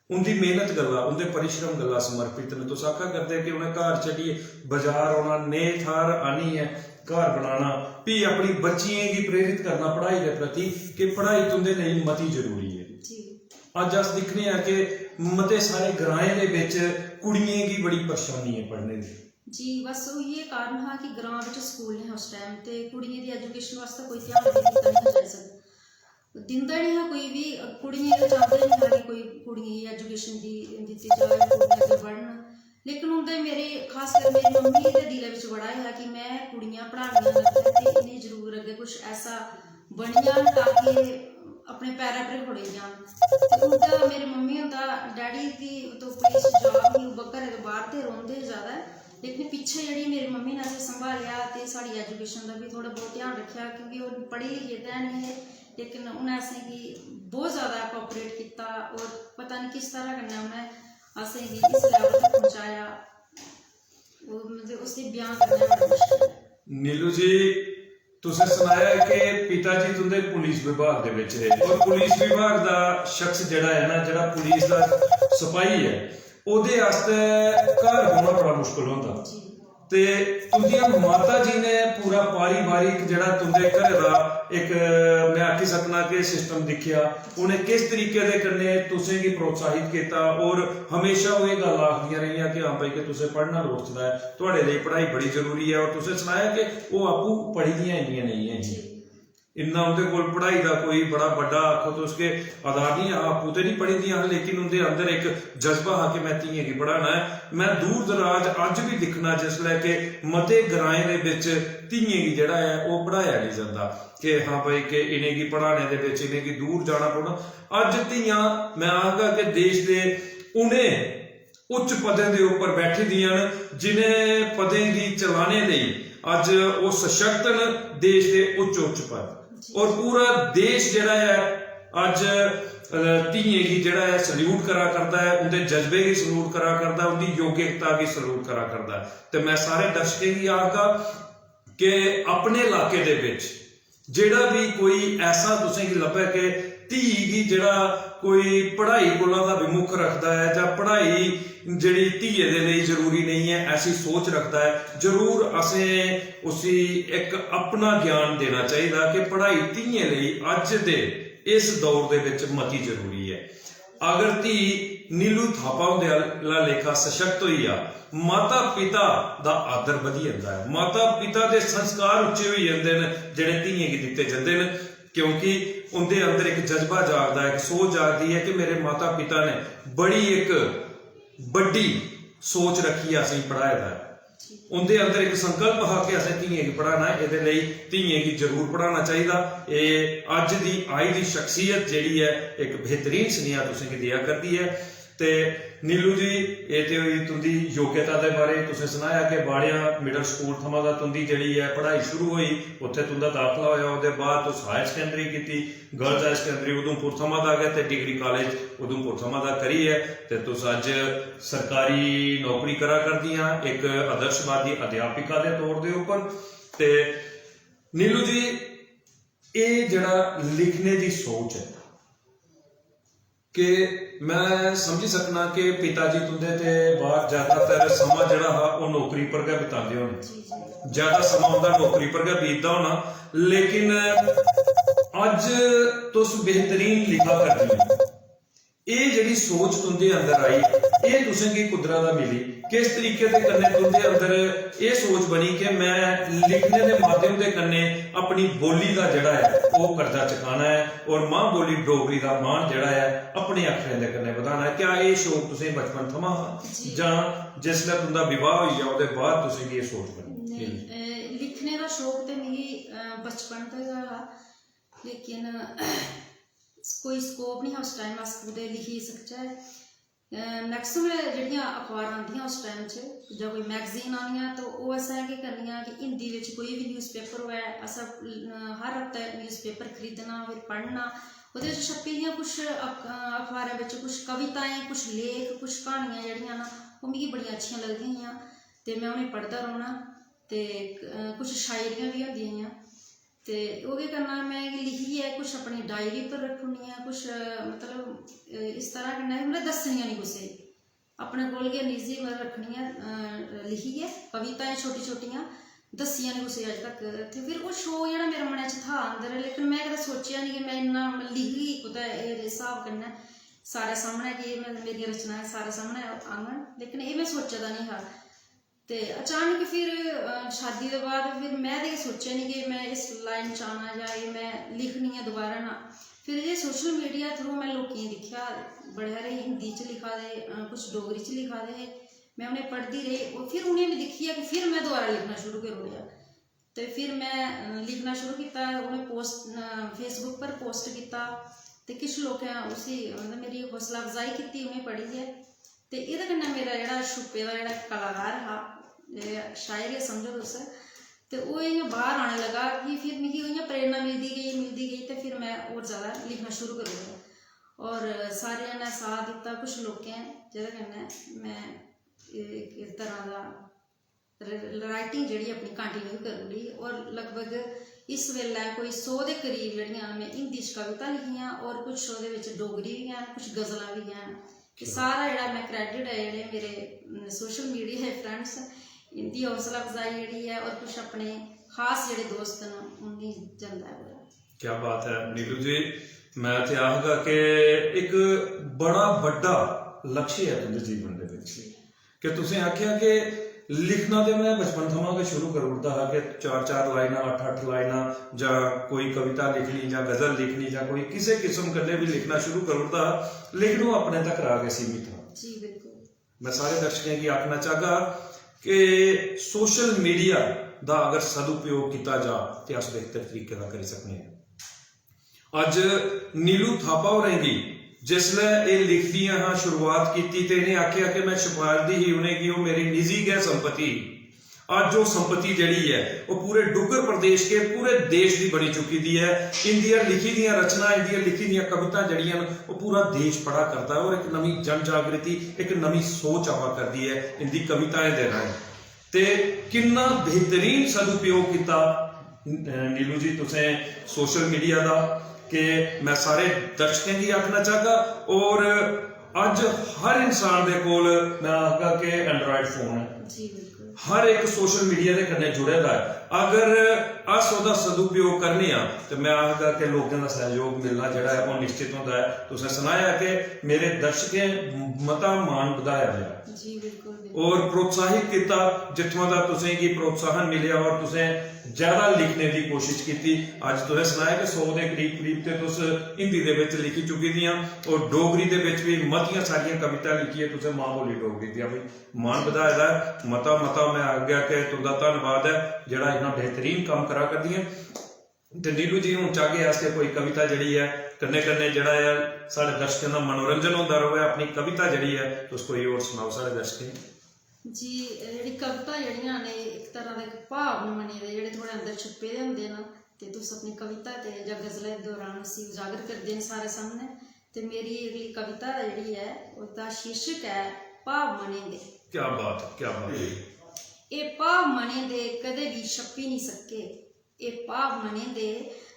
उनकी मेहनत गल्लां, उनके परिश्रम गल्लां समर्पित ने। तुस आखा करदे कि उन्हें घर छड्डिए बाजार आना, ने थार आनी है, घर बनाना, भी अपनी बच्चियों की प्रेरित करना पढ़ाई के प्रति कि पढ़ाई तुंदे लिए मती जरूरी है। अज अस दिखने हैं कि मते सारे ग्राएं दे विच कुड़ियां की बड़ी परेशानी है पढ़ने की
जी। बस ये कारण है कि ग्रां विच स्कूल ने उस टाइम ते कुड़ियां दी एजुकेशन वास्ते कोई ध्यान नहीं दिता जा सकदा, दिंदा नहीं है कोई भी। कुड़ियां तो चाहते नहीं है कि कोई कुड़ियां की एजुकेशन दी दित्ती जाए, कुड़ियां अग्गे बढ़न। लेकिन उनके मेरे खास कर मेरी मम्मी के दिल विच बड़ा है कि मैं कुड़ियां पढ़ानियां ते इन्हें जरूर अग्गे कुछ ऐसा बन जान ताकि अपने पैरों पर खड़े जान। उनका मेरी मम्मी उनका डैडी की तो पुलिस जॉब ही घरे तो बाहर तो रोंदे ज़्यादा, लेकिन पिछे जी मेरी मम्मी ने संभालिया तो साड़ी एजुकेशन का भी थोड़ा बहुत ध्यान रखा, क्योंकि वो पढ़ी लिखी तो नहीं है, लेकिन उन्हें असें कि बहुत ज़्यादा कोऑपरेट किया और पता नहीं किस तरह कन्नै उन्हें असें कि इस लेवल तक पहुँचाया, वो मतलब उससे बयान करना बड़ा मुश्किल है।
नीलू जी तुसें सुनाया कि पिता जी तुंदे पुलिस विभाग दे विच है, और पुलिस विभाग दा शख्स जिहड़ा है ना, जिहड़ा पुलिस दा सिपाही है, ओहदे आस्ते घर होना बड़ा मुश्किल होंदा। ते तुंदियां माता जी ने पूरा पारिवारिक जिहड़ा तुंदे घरे दा एक मैं आखी सकना कि सिस्टम दिखिया, उन्हें किस तरीके दे कन्नै तुसें गी प्रोत्साहित किया और हमेशा वो गल आखदियां रहियां कि हाँ भाई कि तुसें पढ़ना लोड़चदा है, तुहाडे लिए पढ़ाई बड़ी जरूरी है। और तुसें सुनाया कि वो आपू पढ़ी दियां इन्नियां नहीं है, इन्ना उनके कोल पढ़ाई का कोई बड़ा बड़ा आखो तो उसके आधार नहीं, आपू तो नहीं पढ़ी दियां, लेकिन उनके अंदर एक जज्बा है कि मैं धीएं गी पढ़ाना है। मैं दूर दराज अज भी दिखना जिसलै कि मते ग्राएं दे विच धीएं गी जिहड़ा है वो पढ़ाया नहीं जाता कि हाँ भाई कि इन्हें गी पढ़ाने दे विच इन्हें गी दूर जाना पौना। अज धीआं मैं आखगा कि देश दे उन्हें उच्च पदें दे उपर बैठी दियां जिन्हें पदें गी चलाने लई अज वो सशक्त न, देश के उच्च उच्च पद, और पूरा देश जिहड़ा है अज धीएं गी जिहड़ा है सल्यूट करा करदा है, उनके जज्बे की सल्यूट करा करदा, उनकी योग्यता की सल्यूट करा करदा। तो मैं सारे दर्शकों की आखगा कि अपने इलाके दे विच जिहड़ा भी कोई ऐसा तुसें गी लभे कि धी गी जिहड़ा कोई पढ़ाई कोला दा विमुख रखता है या पढ़ाई जिहड़ी धीए दे लई जरूरी नहीं है ऐसी सोच रखता है, जरूर असें उसी एक अपना ज्ञान देना चाहिए कि पढ़ाई धीए लई अज दे इस दौर दे विच मती जरूरी है। अगर धी नीलू थापा हुंदे लेखा सशक्त होई आ, माता पिता दा आदर वधी जांदा है, माता पिता दे संस्कार उच्चे होई जांदे ने जिहड़े धीएं गी दित्ते जांदे ने, क्योंकि उनके अंदर एक जज्बा जागदा है, एक सोच जागदी है कि मेरे माता पिता ने बड़ी एक बड़ी सोच रखी है असें पढ़ाए दा, उनके अंदर एक संकल्प है कि असें धीएं गी पढ़ाना है, इहदे लई धीएं गी जरूर पढ़ाना चाहिए। ये अज दी आई दी शख्सियत जिहड़ी है एक बेहतरीन सुनेहा तुसें गी दिया करदी है। ते नीलू जी ये तो तुंदी योग्यता के बारे तुसें सुनाया कि बाड़िया मिडल स्कूल थमां दा तुंदी जिहड़ी है पढ़ाई शुरू हुई, उत्थे तुंदा दाखला होया, उसदे बाद तुस हायर सकैंडरी कीती, गर्ल्स हायर सकैंडरी उधमपुर थमां दा गए ते डिग्री कॉलेज उधमपुर थमां दा करी है, ते तुस अज सरकारी नौकरी करा करदियां एक आदर्शवादी अध्यापिका के तौर के उपर। ते नीलू जी ये जिहड़ा लिखने की सोच है कि मैं समझी सकना कि पिता जी तुंदे ते बाहर ज्यादातर समा जिहड़ा हा वो नौकरी पर गै बितांदे होने, ज्यादा समा उनदा नौकरी पर गै बीतदा होना, लेकिन अज तुस बेहतरीन लिखा करदियां। ये जिहड़ी सोच तुंदे अंदर आई ये तुसें गी कुदरा दा मिली, किस तरीके दे कन्नै तुंदे अंदर ये सोच बनी कि मैं लिखने के माध्यम के कन्नै अपनी बोली का जिहड़ा है वो कर्जा चुकाना है और मां बोली डोगरी का मान जिहड़ा है अपने अखरें दे कन्नै वधाना है। क्या ये शौक तुसें बचपन थमां जां जिसलै तुंदा विवाह होई जा उसदे बाद तुसें गी ये सोच बनी?
लिखने का शौक तो मिगी बचपन तक हा, लेकिन कोई स्कोप नहीं हा उस टाइम अस कुदै लिखी सकचै, मैक्सिमम ਜਿਹੜੀਆਂ ਅਖਬਾਰਾਂ ਆਉਂਦੀਆਂ ਉਸ ਟਾਈਮ 'ਚ ਜਾਂ ਕੋਈ ਮੈਗਜ਼ੀਨ ਆਉਣੀਆਂ ਤਾਂ ਉਹ ਅਸਾਂ ਕੀ ਕਰਨੀਆਂ ਕਿ ਹਿੰਦੀ ਵਿੱਚ ਕੋਈ ਵੀ ਨਿਊਜ਼ਪੇਪਰ ਹੋਇਆ ਅਸਾਂ ਹਰ ਹਫ਼ਤੇ ਨਿਊਜ਼ਪੇਪਰ ਖਰੀਦਣਾ ਫਿਰ ਪੜ੍ਹਨਾ ਉਹਦੇ ਵਿੱਚ ਛਪੀ ਦੀਆਂ ਕੁਛ ਅਖਬਾਰਾਂ ਵਿੱਚ ਕੁਛ ਕਵਿਤਾएं ਕੁਛ ਲੇਖ ਕੁਛ ਕਹਾਣੀਆਂ ਜਿਹੜੀਆਂ ਨਾ ਉਹ ਮਿगी ਬੜੀਆਂ ਅੱਛੀਆਂ ਲੱਗਦੀਆਂ ਤੇ ਮੈਂ ਉਹਨੇ ਪੜ੍ਹਦਾ ਰਹਿਣਾ ਤੇ ਕੁਛ ਸ਼ਾਇਰੀਆਂ ਵੀ ਹੁੰਦੀਆਂ ਤੇ ਉਹ ਕੀ ਕਰਨਾ मैं लिखी है कुछ अपनी डायरी पर रखनी है कुछ मतलब इस तरह करना है मतलब दसनिया नहीं कुछ अपने कोल गै निजी मतलब रखनी है लिखी है कविताएं छोटी छोटियां दसिया नहीं कुछ अज तक ते फिर वो शो जो मेरे मन च था अंदर लेकिन मैं कदा सोचा नहीं कि मैं इन्ना लिखी कुतै हिसाब कन्नै सारे सामने कि मेरी रचनाएं सारे सामने आंगन लेकिन ये मैं सोचा दा नहीं हा ਤੇ अचानक फिर शादी के बाद फिर मैं तो सोचा नहीं कि मैं इस लाइन च आना या ये मैं लिखनी है दोबारा ना फिर ये सोशल मीडिया थ्रू मैं लोगों दिखा बड़े सारे हिंदी च लिखा दे कुछ डोगरी च लिखा दे मैं उन्हें पढ़ती रही और फिर उन्हें भी दिखी है कि फिर मैं दोबारा लिखना शुरू कर दिया तो फिर मैं लिखना शुरू किया उन्हें पोस्ट फेसबुक पर पोस्ट किया तो कुछ लोग उसी मतलब मेरी हौसला अफजाई की उन्हें पढ़ी है तो ये मेरा जोड़ा छुपे का जोड़ा कलाकार हा शायर समझो तुस तो वो इ'यां बाहर आने लगा कि फिर मिगी इ'यां प्रेरणा मिलती गई तो फिर मैं और ज़्यादा लिखना शुरू कर दिया और सारे ने साथ दिता कुछ लोगों जेह्दे कन्नै मैं इस तरह का राइटिंग जी अपनी कंटिन्यू करी ओड़ी और लगभग इस वेल्लै कोई 100 के करीब जड़ियाँ मैं हिंदी च कविता लिखियां और कुछ ओहदे विच डोगरी भी हैं कुछ गज़लां भी हैं सारा जोड़ा मैं क्रैडिट है जोड़े मेरे सोशल मीडिया है फ्रेंड्स इनकी हौसला अफजाई जी है और कुछ अपने खास जोड़े दोस्त हैं उन्हें जाता है पूरा।
क्या बात है नीलू जी मैं ते आखगा कि एक बड़ा बड़ा लक्ष्य है तुहाडे जीवन दे विच कि तुसीं आखिया कि लिखना तो मैं बचपन थमां के शुरू कर दिता है कि 4-4 लाइनां 8-8 लाइनां जां कोई कविता लिखनी जां गज़ल लिखनी जां कोई किसी किस्म कन्नै भी लिखना शुरू कर दिता लेकिन वो अपने तक रह के सीमित था
जी बिल्कुल। मैं
सारे दर्शकों की आखना चाहगा कि सोशल मीडिया का अगर सदुपयोग किया जा तो अस बेहतर तरीके का कर सकते हैं। अज नीलू थापा होरेंगी जिसले ये लिखदियां हाँ शुरुआत की तो इन्हें आख्या कि मैं छुपारदी ही उन्हें कि वो मेरी निजी गै संपत्ति अज वो संपत्ति जड़ी है वो पूरे डुगर प्रदेश के पूरे देश की बनी चुकी दी है इंदिया लिखी दियां रचना इंदिया लिखी दियां कविता जड़ियां वो पूरा देश पढ़ा करता है और एक नवी जन जागृति एक नवी सोच आवा करती है इनकी कविताएं दे राहें ते कितना बेहतरीन सदुपयोग किया नीलू जी तुसें सोशल मीडिया का कि मैं सारे दर्शकों की आखना चाहगा और अज हर इंसान दे कोल मैं आखगा कि एंड्रॉयड फोन है
जी बिल्कुल
हर एक सोशल मीडिया के कन्नै जुड़े दा है अगर अस ओहदा सदुपयोग करने तो मैं आखगा कि लोगों का सहयोग मिलना जोड़ा है वो निश्चित होता है तुसें सुनाया कि मेरे दर्शकें मता मान बधाया गया
जी बिल्कुल
और प्रोत्साहित किया जिथों का तुसें की प्रोत्साहन मिले और तुसें ज्यादा लिखने की कोशिश की अज तुसें सुनाया कि 100 के करीब करीब तो तुस हिंदी दे विच लिखी चुकी दियां और डोगरी दे विच भी मतियां सारियां कविता लिखी है तुसें मां बोली डोगरी दी भी मान बधाए दा मता मता मैं आग्या कि तुहाडा धन्नवाद है जिहड़ा इन्ना बेहतरीन काम करा करदी है ते नीलू जी हुण चाहे आस्ते कोई कविता जिहड़ी है कन्ने कन्ने जिहड़ा है सारे दर्शकों का मनोरंजन होंदा रहे अपनी कविता जिहड़ी है तुस कोई और सुनाओ सारे दर्शकों
जी जी कविता जड़ियां ने एक तरह के भाव न बने दे जेह्ड़े थोड़े अंदर छुपे दे होंदे न ते तुस अपनी कविता ते जां गज़लें दे दौरान उसी उजागर करदे न सारे सामने ते मेरी अगली कविता जिहड़ी है उसदा शीर्षक है भाव मने दे।
क्या बात है
ये भाव मने दे कदे भी छप्पी नहीं सके ये भाव मने दे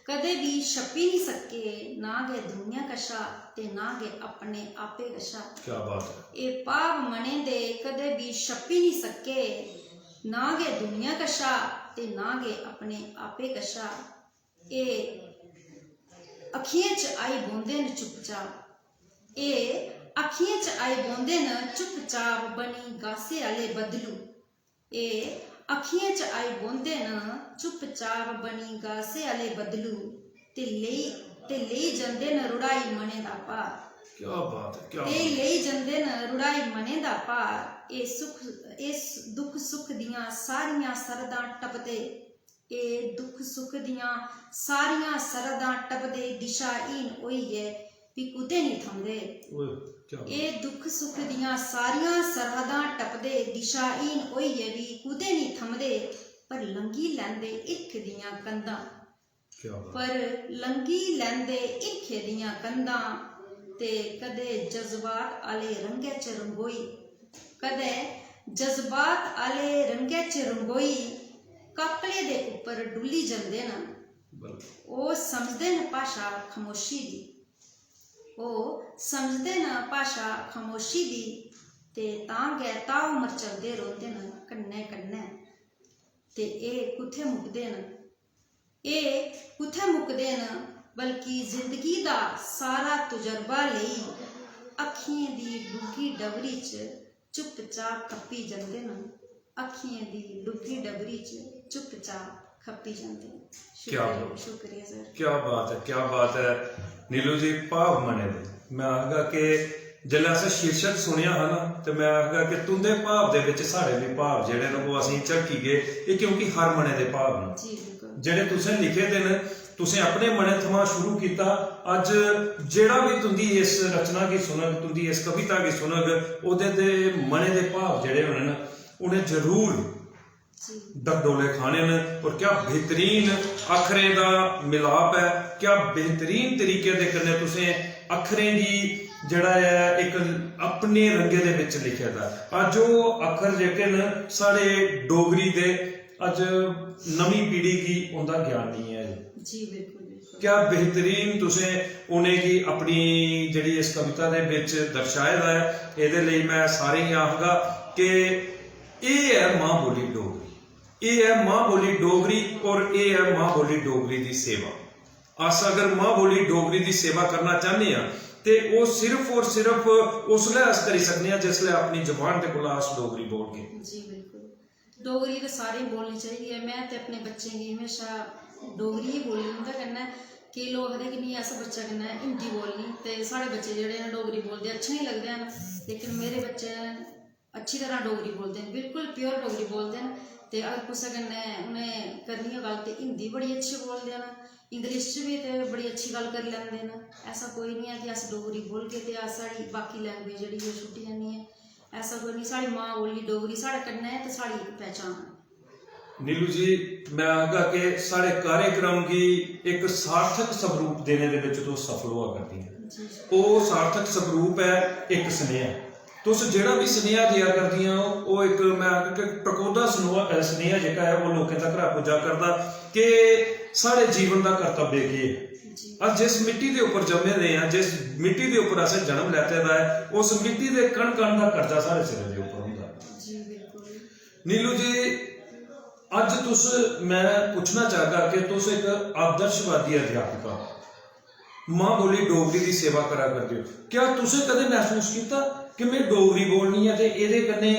कदे भी छप्पी नहीं सके ना गए दुनिया कशा ते ना गए अपने आपे कशा।
क्या बात है
ये भाव मने दे कदे भी छप्पी नहीं सके ना गए दुनिया कशा ते ना गए अपने आपे कशा। ये अखियें च आई बौंदे न चुपचाप ये अखियें च आई बौंदे न चुपचाप बनी गासे आले बदलू ये अखियें च आई बौंदे न चुपचाप बनी गासे आले बदलू ते लेई जंदे न रुड़ाई मने दा पार।
क्या बात है क्या
ते लेई जंदे न रुड़ाई मने दा पार ए दुख सुख दियां सारियां सरदां टपदे ए दुख सुख दियां सारियां सरदां टपदे दिशाहीन होइए ਵੀ ਕੁਦੇ ਨਹੀਂ ਥੰਮਦੇ। ਇਹ ਦੁੱਖ ਸੁੱਖ ਦੀਆਂ ਸਾਰੀਆਂ ਸਰਹੱਦਾਂ ਟੱਪਦੇ, ਦਿਸ਼ਾਹੀਨ ਹੋਈਏ ਵੀ ਕੁਦੇ ਨਹੀਂ ਥੰਮਦੇ, ਪਰ ਲੰਘੀ ਲੈਂਦੇ ਈਰਖ ਦੀਆਂ ਕੰਧਾਂ। ਪਰ ਲੰਘੀ ਲੈਂਦੇ ਈਰਖ ਦੀਆਂ ਕੰਧਾਂ, ਤੇ ਕਦੇ ਜਜ਼ਬਾਤ ਆਲੇ ਰੰਗੇ ਚ ਰੰਗੋਈ, ਕਦੇ ਜਜ਼ਬਾਤ ਆਲੇ ਰੰਗੇ ਚ ਰੰਗੋਈ, ਕਾਕਲੇ ਦੇ ਉੱਪਰ ਡੁੱਲੀ ਜਾਂਦੇ ਨਾ। ਉਹ ਸਮਝਦੇ ਨੇ ਭਾਸ਼ਾ ਖਾਮੋਸ਼ੀ ਦੀ, ਉਹ ਸਮਝਦੇ ਨਾ ਭਾਸ਼ਾ ਖਾਮੋਸ਼ੀ ਦੀ, ਤੇ ਤਾਂ ਗਏ ਤਾਂ ਉਮਰ ਚਲਦੇ ਰੋਂਦੇ ਨੇ ਕੰਨੇ ਕੰਨੇ। ਤੇ ਇਹ ਕੁੱਥੇ ਮੁੱਕਦੇ ਨੇ, ਇਹ ਕੁੱਥੇ ਮੁੱਕਦੇ ਨੇ, ਬਲਕਿ ਜ਼ਿੰਦਗੀ ਦਾ ਸਾਰਾ ਤਜਰਬਾ ਲਈ ਅੱਖੀਆਂ ਦੀ ਡੂੰਘੀ ਡਬਰੀ 'ਚ ਚੁੱਪਚਾਪ ਖੱਪੀ ਜਾਂਦੇ ਨੇ, ਅੱਖੀਆਂ ਦੀ ਡੂੰਘੀ ਡਬਰੀ 'ਚ ਚੁੱਪਚਾਪ ਖੱਪੀ ਜਾਂਦੇ ਨੇ। शुक्रिया सर।
क्या बात है नीलू जी। भाव मने दे मैं आखगा कि जिल्लै असें शीर्षक सुनिया है ना, तो मैं आखगा कि तुंदे भाव दे विच साढ़े भी भाव जेहड़े ने वो असीं झलकी गए। ये क्योंकि हर मने दे भाव ने जेहड़े तुसें लिखे दे ने, तुसें अपने मने थमां शुरू किया। अज जेहड़ा भी तुंदी इस रचना की सुनग, तुंदी इस कविता की सुनग, ओहदे दे मने दे भाव जेहड़े होने ना, उन्हें जरूर डगडोले खाने ने। और क्या बेहतरीन अखरें दा मिलाप है, क्या बेहतरीन तरीके दे कन्नै तुसें अखरें गी जेहड़ा है एक अपने रंगे दे विच लिखे दा। अज ओह अखर जेहके न साढ़े डोगरी दे अज नवीं पीढ़ी गी उंदा ज्ञान नहीं है
जी। बिल्कुल
क्या बेहतरीन तुसें उनेंगी अपनी जेहड़ी इस कविता दे विच दर्शाए दा है। इहदे लई मैं सारे ही आखगा कि एह है मां बोली डोगरी, ये है मां बोली डोगरी, और ये है मां बोली डोगरी की सेवा। अस अगर मां बोली डोगरी की सेवा करना चाहते हैं तो वो सिर्फ और सिर्फ उसलै अस करी सकते हैं जिसलै अपनी जबान के कोल अस डोगरी बोल के।
जी बिल्कुल डोगरी तो सारे बोलनी चाहिए। मैं तो अपने बच्चे की हमेशा डोगरी ही बोलनी। उंदे कन्नै केईं लोग आखदे कि नहीं अस बच्चे कन्नै हिंदी बोलनी, तो साढ़े बच्चे जेहड़े हैं डोगरी बोलते अच्छे नहीं लगते हैं, लेकिन मेरे बच्चे अच्छी तरह डोगरी बोलते हैं, बिल्कुल प्योर डोगरी बोलते हैं। तो अगर कुसै कन्नै उ'नें करनी है गल्ल तो हिंदी बड़ी अच्छी बोलते हैं, इंग्लिश च भी तो बड़ी अच्छी गल करी लैंदे न। ऐसा कोई नहीं है कि अस डोगरी बोलगे तो अस साढ़ी बाकी लैंग्वेज जेह्ड़ी ओह् छुट्टी जानी है। ऐसा कोई नहीं, साढ़ी मां बोली डोगरी साढ़े कन्नै है तो साढ़ी इक पहचान है।
नीलू जी मैं आखगा कि साढ़े कार्यक्रम की एक सार्थक स्वरूप देने दे विच तुस सफल हुआ करदी है। वो सार्थक स्वरूप है एक स्नेहा। तुस जेहड़ा भी स्नेहा दिया करदियां वो एक मैं टकोदा स्नेहा जेहका है वो लोकें तक पुज्जा करदा कि साढ़े जीवन का कर्तव्य की है। अस जिस मिट्टी के उपर जमे दे हैं, जिस मिट्टी के उपर असें जन्म लैते दा है, उस मिट्टी के कण कण का कर्जा साढ़े सिर के उपर हुंदा। नीलू जी अज तुस मैं पूछना चाहगा कि तुस एक आदर्शवादी अध्यापिका मां बोली डोगरी की सेवा करा करते हो। क्या तुसें कदे महसूस किया कि मैं डोगरी बोलनी है तो ये कन्नै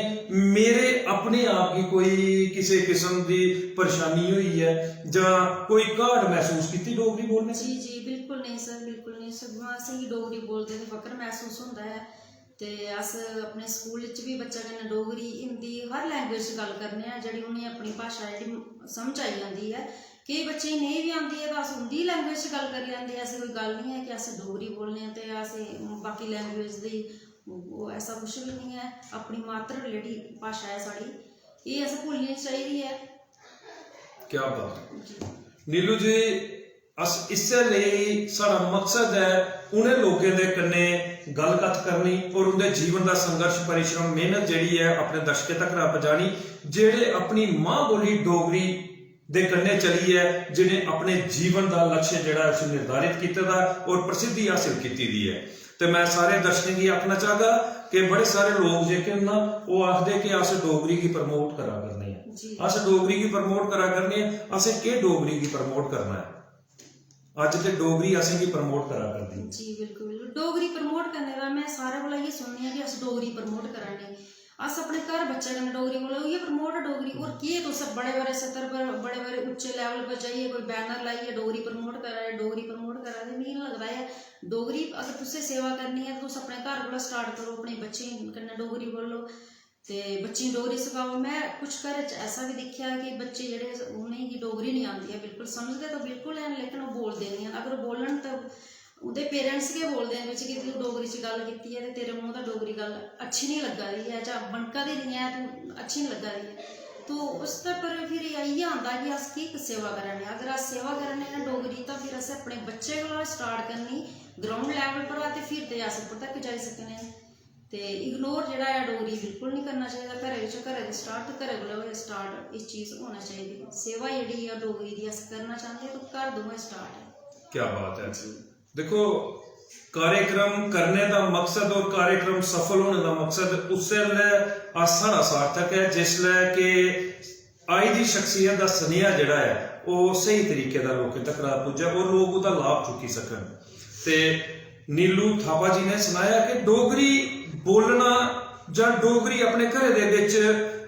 मेरे अपने आप की कोई किसी किस्म की परेशानी हुई है जां कोई घाट महसूस की डोगरी बोलने?
जी जी बिल्कुल नहीं सर, बिल्कुल नहीं। सगों असें गी डोगरी बोलदे ते फकर महसूस होंदा है। ते अस अपने स्कूल च भी बच्चों कन्नै डोगरी हिंदी हर लैंग्वेज च गल करने आं जेह्ड़ी उ'नेंगी अपनी भाशा जेह्ड़ी समझ आई जाती है। केईं बच्चे गी नेईं भी आंदी है तो अस उंदी लैंग्वेज च गल करी लैंदे। ऐसी कोई गल नहीं है कि अस डोगरी बोलने ते अस बाकी लैंग्वेज दी वो ऐसा कुछ भी नहीं है। अपनी मात्र जेह्ड़ी भाशा है साढ़ी ये असें भुल्लनी चाहिदी है।
क्या बात नीलू जी। अस इस्से लेई साड़ा मकसद है उन्हें लोगों के कन्नै गलबात करनी और उनके जीवन का संघर्ष परिश्रम मेहनत जिहड़ी है अपने दर्शकों तक पहुंचानी, जेहड़े अपनी मां बोली डोगरी दे कन्नै चली है, जिन्हें अपने जीवन का लक्ष्य जिहड़ा उसे निर्धारित किया और प्रसिद्धि हासिल की दी है। तो मैं सारे दर्शकों की आखना चाहगा कि बड़े सारे लोग जेके ना वो आखदे कि अस डोगरी की प्रमोट करा करने हैं, अस डोगरी की प्रमोट करा करने हैं। असें के डोगरी की प्रमोट करना है? अज ते डोगरी असें की प्रमोट करा करदी।
जी बिल्कुल डोगरी प्रमोट करने का मैं सारे कोला इयै सुननी है कि अस डोगरी प्रमोट कराने। अस अपने घर बच्चे कन्नै डोगरी बोलो ये प्रमोट डोगरी। और केह् तुस बड़े बड़े सतर पर बड़े बड़े उच्चे लैवल पर जाइए कोई बैनर लाइए डोगरी प्रमोट करा दे, डोगरी प्रमोट करा दे। मिगी लगदा है डोगरी अगर तुसें सेवा करनी है तुस अपने घर कोला स्टार्ट करो, अपने बच्चें कन्नै डोगरी बोलो ते बच्चें डोगरी सखाओ। मैं कुछ घर च ऐसा भी दिक्खेआ है कि बच्चे जेह्ड़े उ'नेंगी डोगरी नहीं आती है बिल्कुल, समझदे तो बिल्कुल हैं लेकिन वो बोलदे नहीं हैं। अगर बोलन तो ਉਹਦੇ ਪੇਰੈਂਟਸ ਕੇ ਬੋਲਦੇ ਨੇ ਵਿੱਚ ਕਿ ਤੂੰ ਡੋਗਰੀ 'ਚ ਗੱਲ ਕੀਤੀ ਹੈ ਤੇ ਤੇਰੇ ਮੂੰਹ ਦਾ ਡੋਗਰੀ ਗੱਲ अच्छी नहीं लगा रही है ਜਾਂ बनका दी नहीं है तू अच्छी नहीं लगा रही है तो उसका पर फिर यही आंदा कि अस की सेवा करने अगर अस सेवा करने ना डोगरी तो फिर अस अपने बच्चे को स्टार्ट करनी ग्राउंड लैवल पर ते फिर ते अस उपर तक जाई सकने ते इग्नोर जिहड़ा है डोगरी बिल्कुल नहीं करना चाहिए घरै दी स्टार्ट घरै कोला स्टार्ट इस चीज़ होना चाहिए सेवा जिहड़ी है डोगरी दी अस करना चाहते तो घर दोवें स्टार्ट है।
क्या बात है। देखो कार्यक्रम करने का मकसद और कार्यक्रम सफल होने का मकसद उसले सारा सार्थक है जिसले कि आई दी शख्सियत का सुनेहा जिहड़ा है वो सही तरीके का लोगों तक पुजे और लोग उसका लाभ चुकी सकन। ते नीलू थापा जी ने सुनाया कि डोगरी बोलना जां डोगरी अपने घरे दे विच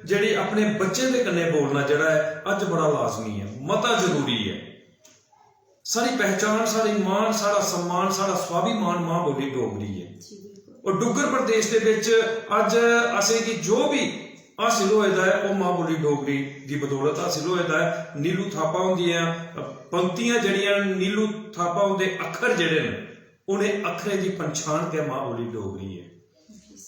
जिहड़ी अपने बच्चे दे कन्ने बोलना जिहड़ा है अज बड़ा लाजमी है, मता जरूरी है। सारी पहचान, सारी मान, सारा सम्मान, सारा स्वाभिमान मां बोली डोगरी है। और डुग्गर प्रदेश के विच अज असें की जो भी हासिल होएदा है वो मां बोली डोगरी की बदौलत हासिल होएदा है। नीलू थापा हुंदियां पंक्तियां जड़ियां नीलू थापा हुंदे अखर जिहड़े ने उन्हें अखरें की पहचान के मां बोली डोगरी है,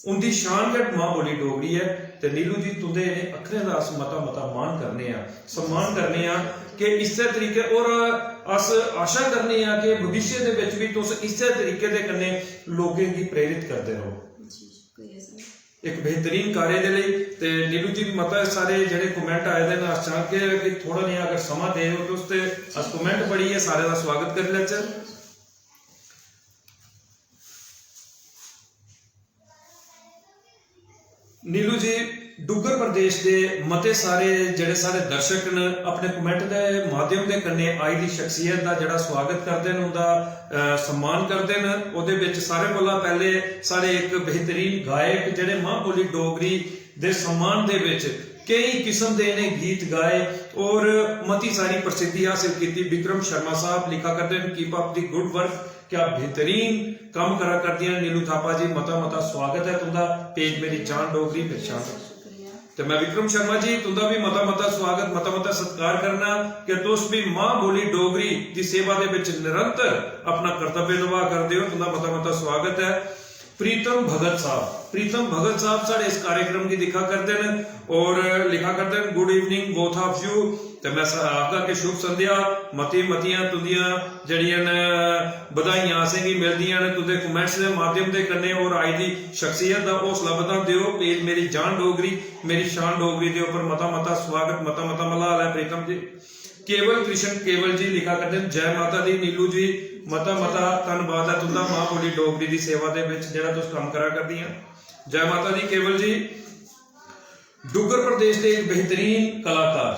उनकी शान गट मां बोली डोगरी है। ते नीलू जी तुंदे अखरें का अस मता मता मान करने आ, सम्मान करने आ कि इस तरीके और अस आशा करने आ कि भविष्य दे विच भी तुस इस तरीके दे कन्ने लोगों की प्रेरित करते रहो एक बेहतरीन कार्य दे लई। ते नीलू जी मता सारे जेहड़े कमेंट आए दे अस चाहते कि थोड़ा जिहा अगर समा दे तो उस ते अस कमेंट पढ़िए सारे दा स्वागत कर लैचे। नीलू जी डुग्गर प्रदेश के मते सारे जेडे सारे दर्शक ने अपने कमेंट के माध्यम के कन्ने आई दी शख्सियत का जड़ा स्वागत करते हैं, उनका सम्मान करते हैं। उहदे विच सारे कोला पहले सारे एक बेहतरीन गायक जेडे मां बोली डोगरी दे सम्मान दे विच कई किस्म के इन्हें गीत गाए और मती सारी प्रसिद्धि हासिल की। विक्रम शर्मा साहब लिखा करते हैं keep up the good work, क्या बेहतरीन काम करा करती हैं नीलू थापा जी। मता मता स्वागत है तुंदा पेज मेरी जान डोगरी पहचान। तो मैं विक्रम शर्मा जी तुंदा भी मता मता स्वागत मता मता सत्कार करना कि तुस भी मां बोली डोगरी की सेवा दे विच निरंतर अपना कर्तव्य निभा करते हो, तुंदा मता मता स्वागत है। प्रीतम भगत साहब साढ़े इस कार्यक्रम की दिखा करते हैं और लिखा करते हैं good evening both of you. तो मैं आपका के शुभ संध्या मतियां तुंदियां जड़ियां बधाइयां असें गी मिलदियां ने तुंदे कमेंट्स के माध्यम के कन्ने और आई दी शख्सियत का हौसला बधा दियो। पेज मेरी जान डोगरी मेरी शान डोगरी के ऊपर मता मता स्वागत मता मता मलाल है। प्रीतम जी केवल कृष्ण केवल जी लिखा करते हैं जय माता दी नीलू जी मता मता धन्नवाद है तुंदा मां बोली डोगरी की सेवा दे विच जिहड़ा तुस काम करा करदियां। जय माता दी केवल जी डुग्गर प्रदेश के एक बेहतरीन कलाकार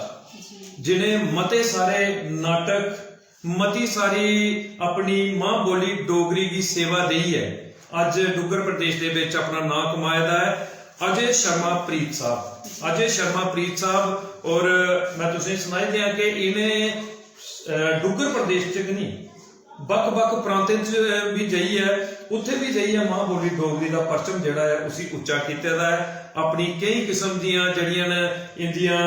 जिन्हें मते सारे नाटक मती सारी अपनी मां बोली डोगरी की सेवा दी है, अज डुग्गर प्रदेश के विच अपना नाम कमाया है। अजय शर्मा प्रीत साहब और मैं तुसें सुनाई दिया कि इन्हें डुग्गर प्रदेश च नहीं बख प्रांतें भी जाइए उत्थे भी जाइए मां बोली डोगरी का परचम जिहड़ा है उसी उच्चा कीते दा है। अपनी कई किस्म दियां जड़ियां ने इंदियां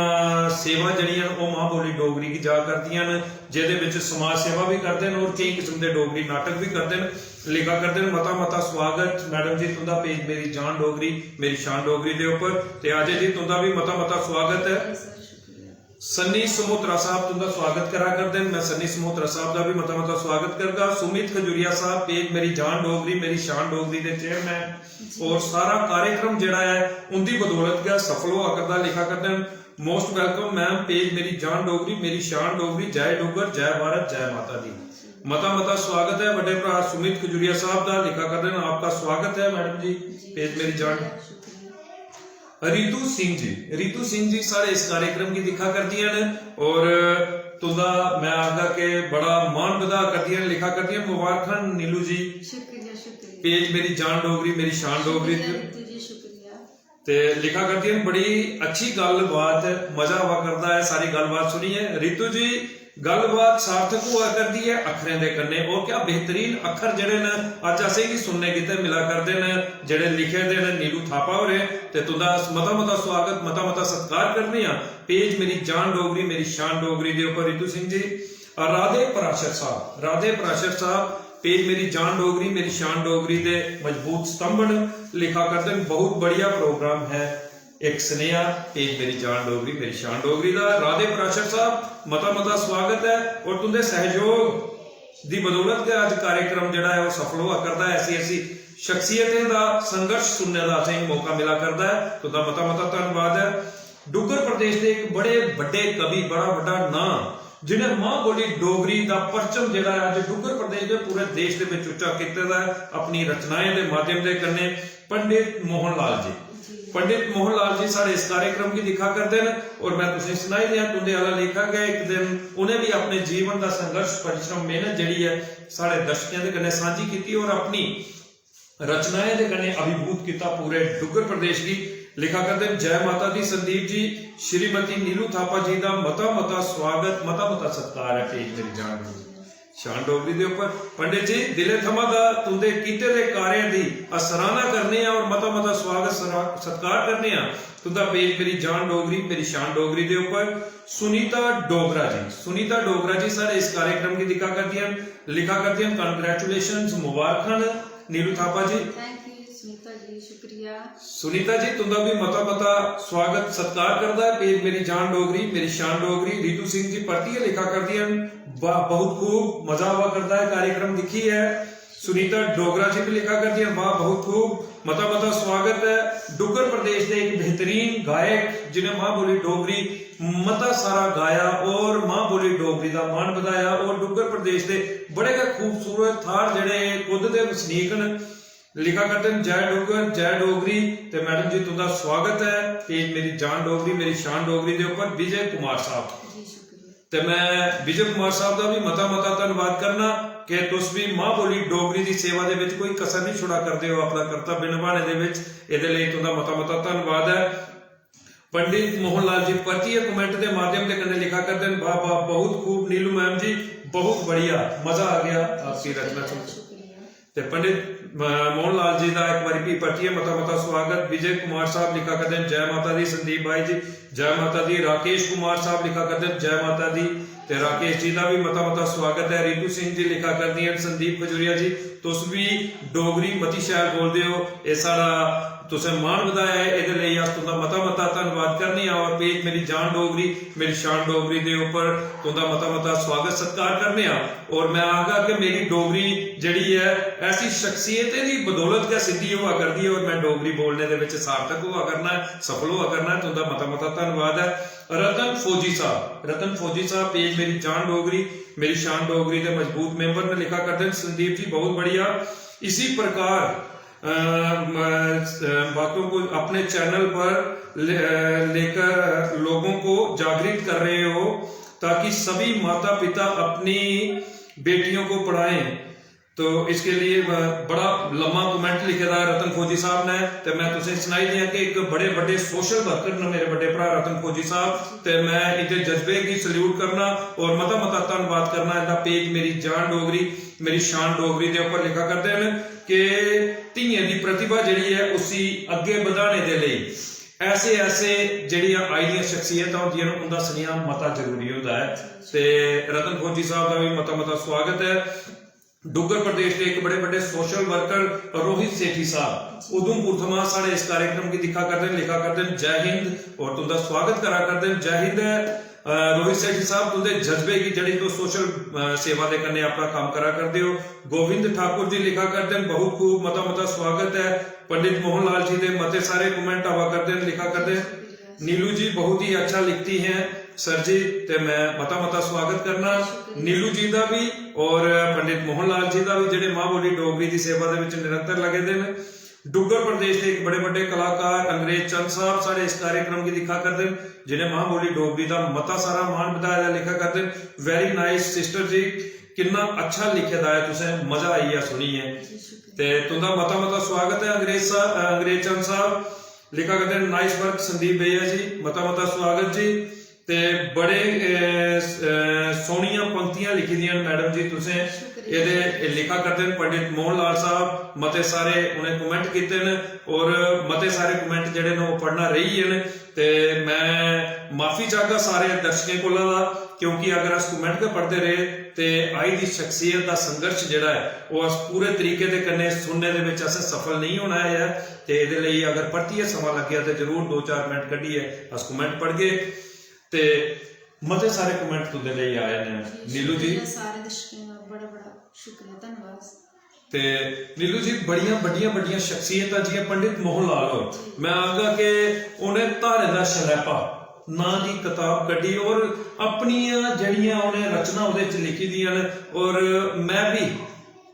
सेवा जड़ियां वो मां बोली डोगरी की जा करदियां ने जिहदे विच समाज सेवा भी करते हैं और कई किस्म के डोगरी नाटक भी करते हैं लिखा करते हैं। मता मता स्वागत मैडम जी तुंदा पेज मेरी जान डोगरी मेरी शान डोगरी दे ऊपर। ते अजय जी तुंदा भी मता मता स्वागत है। सन्नी समोत्रा साहब तुंदा स्वागत करा करते हैं, मैं सन्नी समोत्रा साहब का भी मता मता स्वागत करगा। सुमित खजूरिया साहब पेज मेरी जान डोगरी मेरी शान डोगरी के चेयरमैन और सारा कार्यक्रम जिहड़ा है उनकी बदौलत क्या सफल हुआ करता लिखा करते हैं। मोस्ट वेलकम मैम पेज मेरी जान डोगरी मेरी शान डोगरी जय डुग्गर जय भारत जय माता दी। मता मता स्वागत है बड़े भरा सुमित खजूरिया साहब का लिखा करते हैं आपका स्वागत है मैडम जी पेज मेरी जान। रितु सिंह जी सारे इस कार्यक्रम की दिखा करती हैं और तुंदा मैं आगा के बड़ा मान बधा करती हैं लिखा करती हैं। मुबारक नीलू जी शुक्रिया पेज मेरी जान डोगरी मेरी शान डोगरी ते लिखा करती हैं बड़ी अच्छी गलबात मजा हुआ करता है सारी गलबात सुनिए। रितु जी गलबात सार्थक हुआ करती है अखरें दे कन्ने और क्या बेहतरीन अखर जड़े ने अज असें भी सुनने किते मिला करते हैं जड़े लिखे दे ने नीलू थापा हो रहे ते तुंदा मता मता स्वागत मता मता सत्कार करने आ पेज मेरी जान डोगरी मेरी शान डोगरी दे ऊपर। रितु सिंह जी राधे पराशर साहब पेज मेरी जान डोगरी मेरी शान डोगरी दे मजबूत स्तंभन लिखा करते हैं। बहुत बढ़िया प्रोग्राम है एक स्नेहा पेज मेरी जान डोगरी मेरी शान डोगरी दा। राधे प्राशर साहब मता मता स्वागत है और तुंदे सहयोग दी बदौलत के अज कार्यक्रम जिहड़ा है वो सफल हुआ करता है। ऐसी ऐसी शख्सियतें दा संघर्ष सुनने का असें मौका मिला करता है। तुंदा मता मता धन्नवाद है। डुग्गर प्रदेश के एक बड़े बड़े कवि बड़ा बड़ा नाम जिन्हें मां बोली डोगरी का परचम जिहड़ा है अज डुग्गर प्रदेश के पूरे देश के विच उच्चा कीता है अपनी रचनाएं के माध्यम के कन्ने पंडित मोहन लाल जी। पंडित मोहन लाल जी साढ़े इस कार्यक्रम की दिखा करते हैं और मैं तुझे सुनाई दिया तुंदे वाला लेखक है। एक दिन उन्हें भी अपने जीवन का संघर्ष परिश्रम मेहनत जिहड़ी है साढ़े दर्शकों के कन्ने साझी की और अपनी रचनाएं के कन्ने अभिभूत किया पूरे डुग्गर प्रदेश की। लिखा करते हैं जय माता दी संदीप जी श्रीमती नीलू थापा जी का मता मता स्वागत मता मता सत्कार है पेज मेरी जान शान डोगरी के उपर। पंडित जी दिले थमा दा तुंदे कीते दे कार्य दी सराहना करने और मता मता स्वागत सत्कार करने तुंदा पेज मेरी जान डोगरी मेरी शान डोगरी के उपर। सुनीता डोगरा जी सारे इस कार्यक्रम की लिखा करती हैं कंग्रेचुलेशंस मुबारक नीलू थापा जी।
सुनीता जी शुक्रिया।
सुनीता जी तुंदा भी मता मता स्वागत सत्कार करता है पेज मेरी जान डोगरी मेरी शान डोगरी। रीतू सिंह जी परतिए लिखा करती हैं बहुत खूब मजा हुआ करता है कार्यक्रम दिखी है। सुनीता डोगरा जी भी लिखा करती हैं वाह बहुत खूब मता मता स्वागत है। डुग्गर प्रदेश के एक बेहतरीन गायक जिन्हें मां बोली डोगरी मता सारा गाया और मां बोली डोगरी का मान बढ़ाया और डुग्गर प्रदेश के बड़े खूबसूरत थार जिहड़े खुद के वसनीक ने लिखा करते हैं जय डुग्गर जय डोगरी। ते मैडम जी तुंदा स्वागत है पेज मेरी जान डोगरी मेरी शान डोगरी के ऊपर। विजय कुमार साहब ते मैं विजय कुमार साहब का भी मता मता धन्नवाद करना कि तुस भी मां बोली डोगरी की सेवा दे विच कोई कसर नहीं छुड़ा करते हो अपना कर्तव्य निभाने दे विच। इहदे लई तुंदा मता मता धन्नवाद है। पंडित मोहन लाल जी परतिए कमेंट के माध्यम से कन्ने लिखा करते हैं वाह वाह बहुत खूब नीलू मैम जी बहुत बढ़िया मजा आ गया आपकी रचना सुन। पंडित मोहन लाल जी का एक बार भी परतिए मता मता स्वागत। विजय कुमार साहब लिखा करते हैं जय माता दी। संदीप भाई जी जय माता दी। राकेश कुमार साहब लिखा करते हैं जय माता दी। ते राकेश जी का भी मता मता स्वागत है। रीतू सिंह जी लिखा करती हैं संदीप खजूरिया जी तुस भी डोगरी मती शैल बोलते हो ये सारा तुसें मान वधाया है इहदे लई अस तुंदा मता मता धन्नवाद करने और पेज मेरी जान डोगरी मेरी शान डोगरी के उपर तुंदा मता मता स्वागत सत्कार करने और मैं आखा कि मेरी डोगरी जिहड़ी है ऐसी शख्सियतें की बदौलत क्या सिद्धि हुआ करती है और मैं डोगरी बोलने के विच सार्थक हुआ करना है सफल हुआ करना है। तुंदा मता मता धन्नवाद है। रतन फौजी साहब पेज मेरी जान डोगरी मेरी शान डोगरी के मजबूत मेंबर ने लिखा करते हैं संदीप जी बहुत बढ़िया इसी प्रकार बातों को अपने चैनल पर लेकर लोगों को जागृत कर रहे हो ताकि सभी माता पिता अपनी बेटियों को पढ़ाएं। तो इसके लिए बड़ा लंबा कमेंट लिखे था रतन फौजी साहब ने। तो मैं तुझे सुनाई दिया कि एक बड़े बड़े सोशल वर्कर ने मेरे बड़े भरा रतन फौजी साहब ते मैं इनके जज्बे की सल्यूट करना और मता मता धन्नवाद करना। इनका पेज मेरी जान डोगरी मेरी शान डोगरी के ऊपर लिखा करते हैं कि धीएं दी प्रतिभा जिहड़ी है उसी अगे बढ़ाने के लिए ऐसे ऐसे जिहड़ियां आई दियां शख्सियतां होंदियां ने उनका स्नेहा मता जरूरी होता है। ते रतन फौजी साहब का भी मता मता स्वागत है। डुग्गर प्रदेश के एक बड़े बड़े सोशल वर्कर रोहित सेठी साहब उधमपुर थमा साढ़े इस कार्यक्रम की दिखा करते हैं लिखा करते हैं जय हिंद और तुंदा स्वागत करा करते हैं जय हिंद। रोहित सेठी साहब तुंदे जज्बे की जड़ी तो सोशल सेवा के करने अपना काम करा करते हो। गोविंद ठाकुर जी लिखा करते हैं बहुत खूब मता मता स्वागत है। पंडित मोहन लाल जी के मते सारे कमेंट आवा करते हैं लिखा करते हैं नीलू जी बहुत ही अच्छा लिखती हैं सर जी ते मैं मता मता स्वागत करना नीलू जी का भी और पंडित मोहन लाल जी का भी जिहड़े मां बोली डोगरी की सेवा दे विच निरंतर लगे दे ने। डुग्गर प्रदेश के एक बड़े बड़े कलाकार अंग्रेज चंद साहब सारे इस कार्यक्रम की दिखा करते हैं जिन्हें मां बोली डोगरी का मता सारा मान बढ़ाया लिखा करते हैं। वेरी नाइस सिस्टर जी कितना अच्छा लिखे दा है तुसें मजा आई है सुनी है ते तुंदा मता मता स्वागत है। अंग्रेज चंद साहब लिखा करते हैं नाइस वर्क संदीप भैया जी मता मता स्वागत जी ते बड़े सोहनिया पंक्तियां लिखी दियां मैडम जी तुसें ये लिखा करते हैं। पंडित मोहन लाल साहब मते सारे उन्हें कमेंट किए हैं और मते सारे कमेंट जिहड़े ने वो पढ़ना रही है ते मैं माफी चाहगा सारे दर्शकों कोला क्योंकि अगर अस कमेंट के पढ़ते रहे तो आई दी शख्सियत का संघर्ष जिहड़ा है वो अस पूरे तरीके दे कन्नै सुनने दे विच असें सफल नहीं होना है। ते इहदे लई अगर परतियै समा लग गया तो जरूर 2-4 मिनट कड्ढिए अस कमेंट पढ़गे। ते मते सारे कमेंट तुहाडे लई आए ने नीलू जी,
सारे दर्शकों का बड़ा बड़ा शुक्रिया, धन्यवाद।
ते नीलू जी बड़ियां बड़ियां शख्सियतां जियां पंडित मोहन लाल हो, मैं आगा कि उन्हें धारे दा शलैपा ना दी किताब कड्ढी और अपनी जड़ियां उन्हें रचना उहदे च लिखी दियां ने। और मैं भी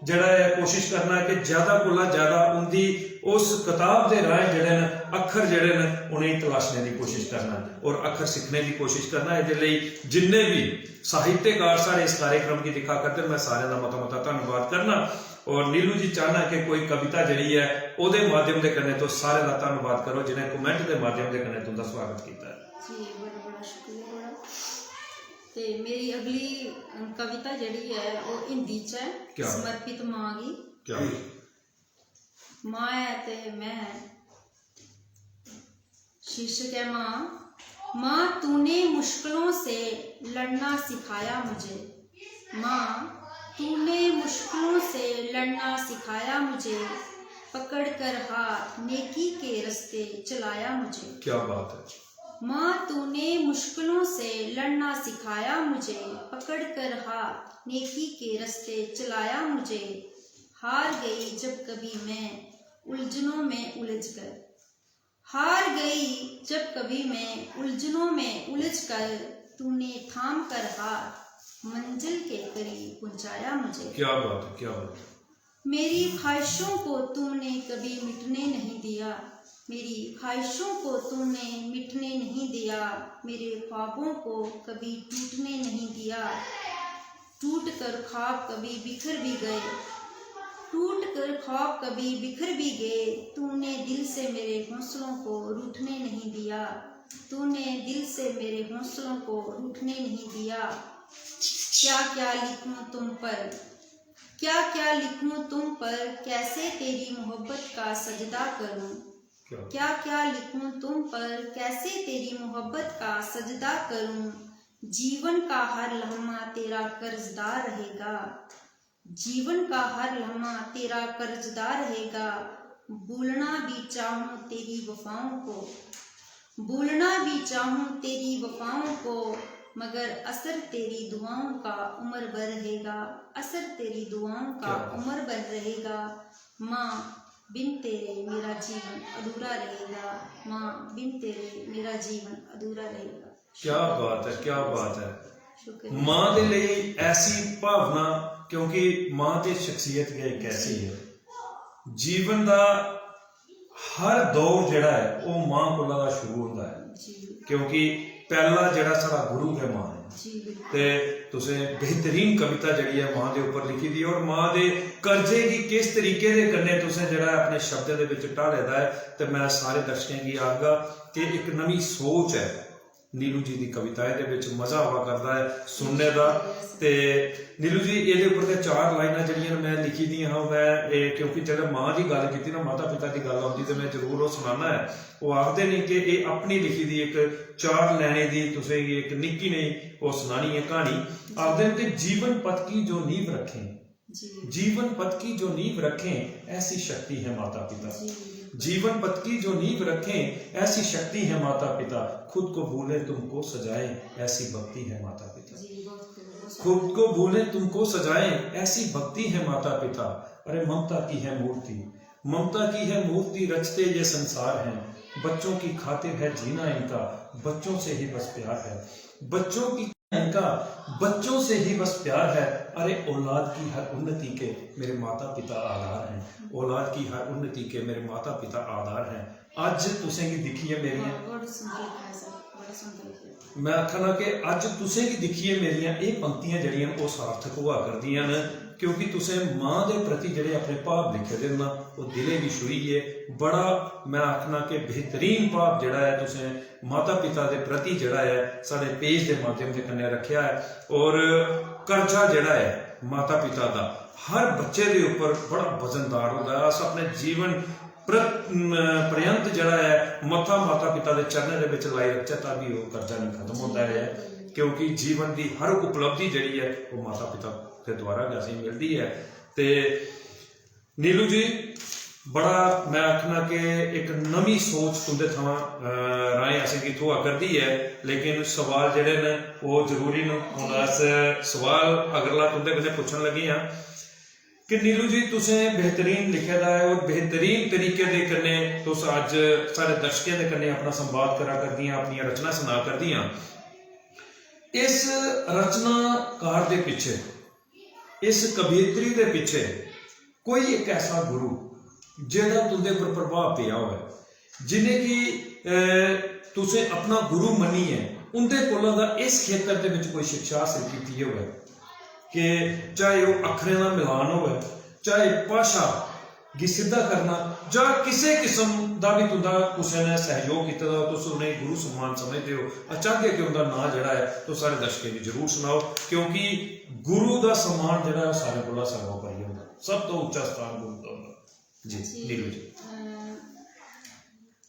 जड़ा है कोशिश करना कि ज्यादा कोला ज्यादा उनकी उस किताब के राह जड़े न अखर जड़े न उन्हें तलाशने की कोशिश करना और अखर सीखने की कोशिश करना। ये जिन्ने भी साहित्यकार सारे इस कार्यक्रम की दिखा करते मैं सारे का मता मता धन्यवाद करना। और नीलू जी चाहना कि कोई कविता जड़ी है ਉਹਦੇ माध्यम के कन्ने तो सारे का धन्यवाद करो जिन्हें कमेंट के माध्यम के कन्ने तुहाडा स्वागत किया
जी, बड़ा बड़ा शुक्रिया बड़ा। ते मेरी अगली कविता जड़ी है वो हिंदी च है, समर्पित मां गी।
क्या
मां है ते मैं, शीर्षक है मां तूने मुश्किलों से लड़ना सिखाया मुझे, मां तूने मुश्किलों से लड़ना सिखाया मुझे, पकड़ कर हाथ नेकी के रास्ते चलाया मुझे।
क्या बात है।
माँ तूने मुश्किलों से लड़ना सिखाया मुझे, पकड़ कर हाथ नेकी के रास्ते चलाया मुझे। हार गई जब कभी मैं उलझनों में उलझ कर, हार गई जब कभी मैं उलझनों में उलझ कर, तूने थाम कर हाथ मंजिल के करीब पहुंचाया मुझे।
क्या बात है, क्या बात है।
मेरी ख्वाहिशों को तुमने कभी मिटने नहीं दिया, मेरी ख्वाहिशों को तुमने मिटने नहीं दिया, मेरे ख्वाबों को कभी टूटने नहीं दिया। टूट कर ख्वाब कभी बिखर भी गए, टूट कर ख्वाब कभी बिखर भी गए, तूने दिल से मेरे हौसलों को रूठने नहीं दिया, तूने दिल से मेरे हौसलों को रूठने नहीं दिया। क्या क्या लिखूं तुम पर, क्या क्या लिखूं तुम पर, कैसे तेरी मोहब्बत का सजदा करूं, क्या क्या लिखूं तुम पर, कैसे तेरी मोहब्बत का सजदा करूं। जीवन का हर लम्हा तेरा कर्जदार रहेगा, जीवन का हर लम्हा तेरा कर्जदार रहेगा। भूलना भी चाहूं तेरी वफाओं को, भूलना भी चाहूं तेरी वफाओं को, मगर असर तेरी दुआओं का उम्र भर रहेगा, असर तेरी दुआओं का उम्र भर रहेगा। माँ बिन तेरे मेरा जीवन अधूरा रहेगा, माँ बिन तेरे मेरा जीवन अधूरा रहेगा।
क्या बात है, क्या बात है।
शुक्रिया।
मां दे लई ऐसी भावना, क्योंकि मां दी शख्सियत एक ऐसी है, जीवन का हर दौर जिहड़ा है वो मां कोला शुरू होता है, क्योंकि पहला जड़ा सारा गुरु है मां है। ते तुसें बेहतरीन कविता जड़ी है मां दे ऊपर लिखी दी, और मां दे कर्जे की किस तरीके दे कन्ने तुसें जड़ा अपने शब्दों दे विच ढाले दा है। ते मैं सारे दर्शकों की आखगा कि एक नवी सोच है नीलू जी की कविताएं दे विच, मजा आवा करता है सुनने का। ते नीलू जी ये ऊपर ते 4 लाइनां जड़ियां मैं लिखी दी हाँ, मैं क्योंकि जब मां की गल की ना, माता पिता की गल आती तो मैं जरूर वो सुनाना है। वो आखते नहीं कि ये अपनी लिखी दी एक 4 लाइनें दी तुसें एक निक्की नहीं वो सुनानी है कहानी। आखते हैं कि जीवन पथ की जो नींव रखें, जीवन पथ की जो नींव रखें ऐसी शक्ति है माता पिता, जीवन पथ की जो नींव रखें ऐसी शक्ति है माता पिता, खुद को भूले तुमको सजाए ऐसी भक्ति है माता पिता, खुद को भूले तुमको सजाए ऐसी भक्ति है माता पिता। अरे ममता की है मूर्ति, ममता की है मूर्ति रचते ये संसार है, बच्चों की खातिर है जीना इनका, बच्चों से ही बस प्यार है, बच्चों की इनका बच्चों से ही बस प्यार है। अरे औलाद की हर उन्नति के मेरे माता पिता आधार हैं, औलाद की हर उन्नति के मेरे माता पिता आधार हैं। अज तुसें की दिखिए मेरियां, मैं आखना कि अज तुसें की दिखिए मेरियां ये पंक्तियां जड़ियां वो सार्थक हुआ करदियां न, क्योंकि तुसें मां के प्रति जड़े अपने भाव लिखे दे ना वो दिले भी छुई है। बड़ा मैं आखना कि बेहतरीन भाव जड़ा है तुसें माता पिता के प्रति जड़ा है साढ़े पेज के माध्यम के कन्या रखा है। और कर्जा जड़ा है माता पिता का हर बच्चे के ऊपर बड़ा वजनदार होता है। अस अपने जीवन पर्यंत जड़ा है मथा माता पिता के चरणों के लाई रखचे ताकि वो कर्जा नहीं खत्म होता है। क्योंकि जीवन की हर उपलब्धि जिहड़ी है वो माता पिता के द्वारा असीं मिलती है। तो नीलू जी बड़ा मैं आखना कि एक नवी सोच तुंदे थमां राहें असें की थोआ करदी है, लेकिन सवाल जिहड़े ने वो जरूरी ने। हुण अस सवाल अगला तुंदे कन्नै पुछण लगे हां कि नीलू जी तुसें बेहतरीन लिखे दा है और बेहतरीन तरीके दे कन्नै तुस अज सारे दर्शकें दे कन्नै अपना संवाद करा करदियां, अपनी रचना सुना करदियां। इस रचनाकार दे पिछे, इस कवियत्री दे पिछे कोई एक ऐसा गुरु जिहड़ा तुंदे पर प्रभाव पिया होवे, जिन्हें कि तुसें अपना गुरु मन्नी है, उंदे कोलों दा इस खेतर दे विच कोई शिक्षा हासिल की होवे कि चाहे वो अखरें का मिलान होवे, चाहे भाषा गी सिद्धा करना, जां किसी किस्म का भी तुंदा कुसै ने सहयोग किया हो, तुस उन्हें गुरु सम्मान समझते हो, चाहते कि उनका नाम जिहड़ा है तो सारे दर्शकों की जरूर सुनाओ, क्योंकि गुरु का सम्मान जिहड़ा है सारे कोला सर्वोपरि होंदा, सब तो उच्चा स्थान गुरु का होंदा। जी नीलू जी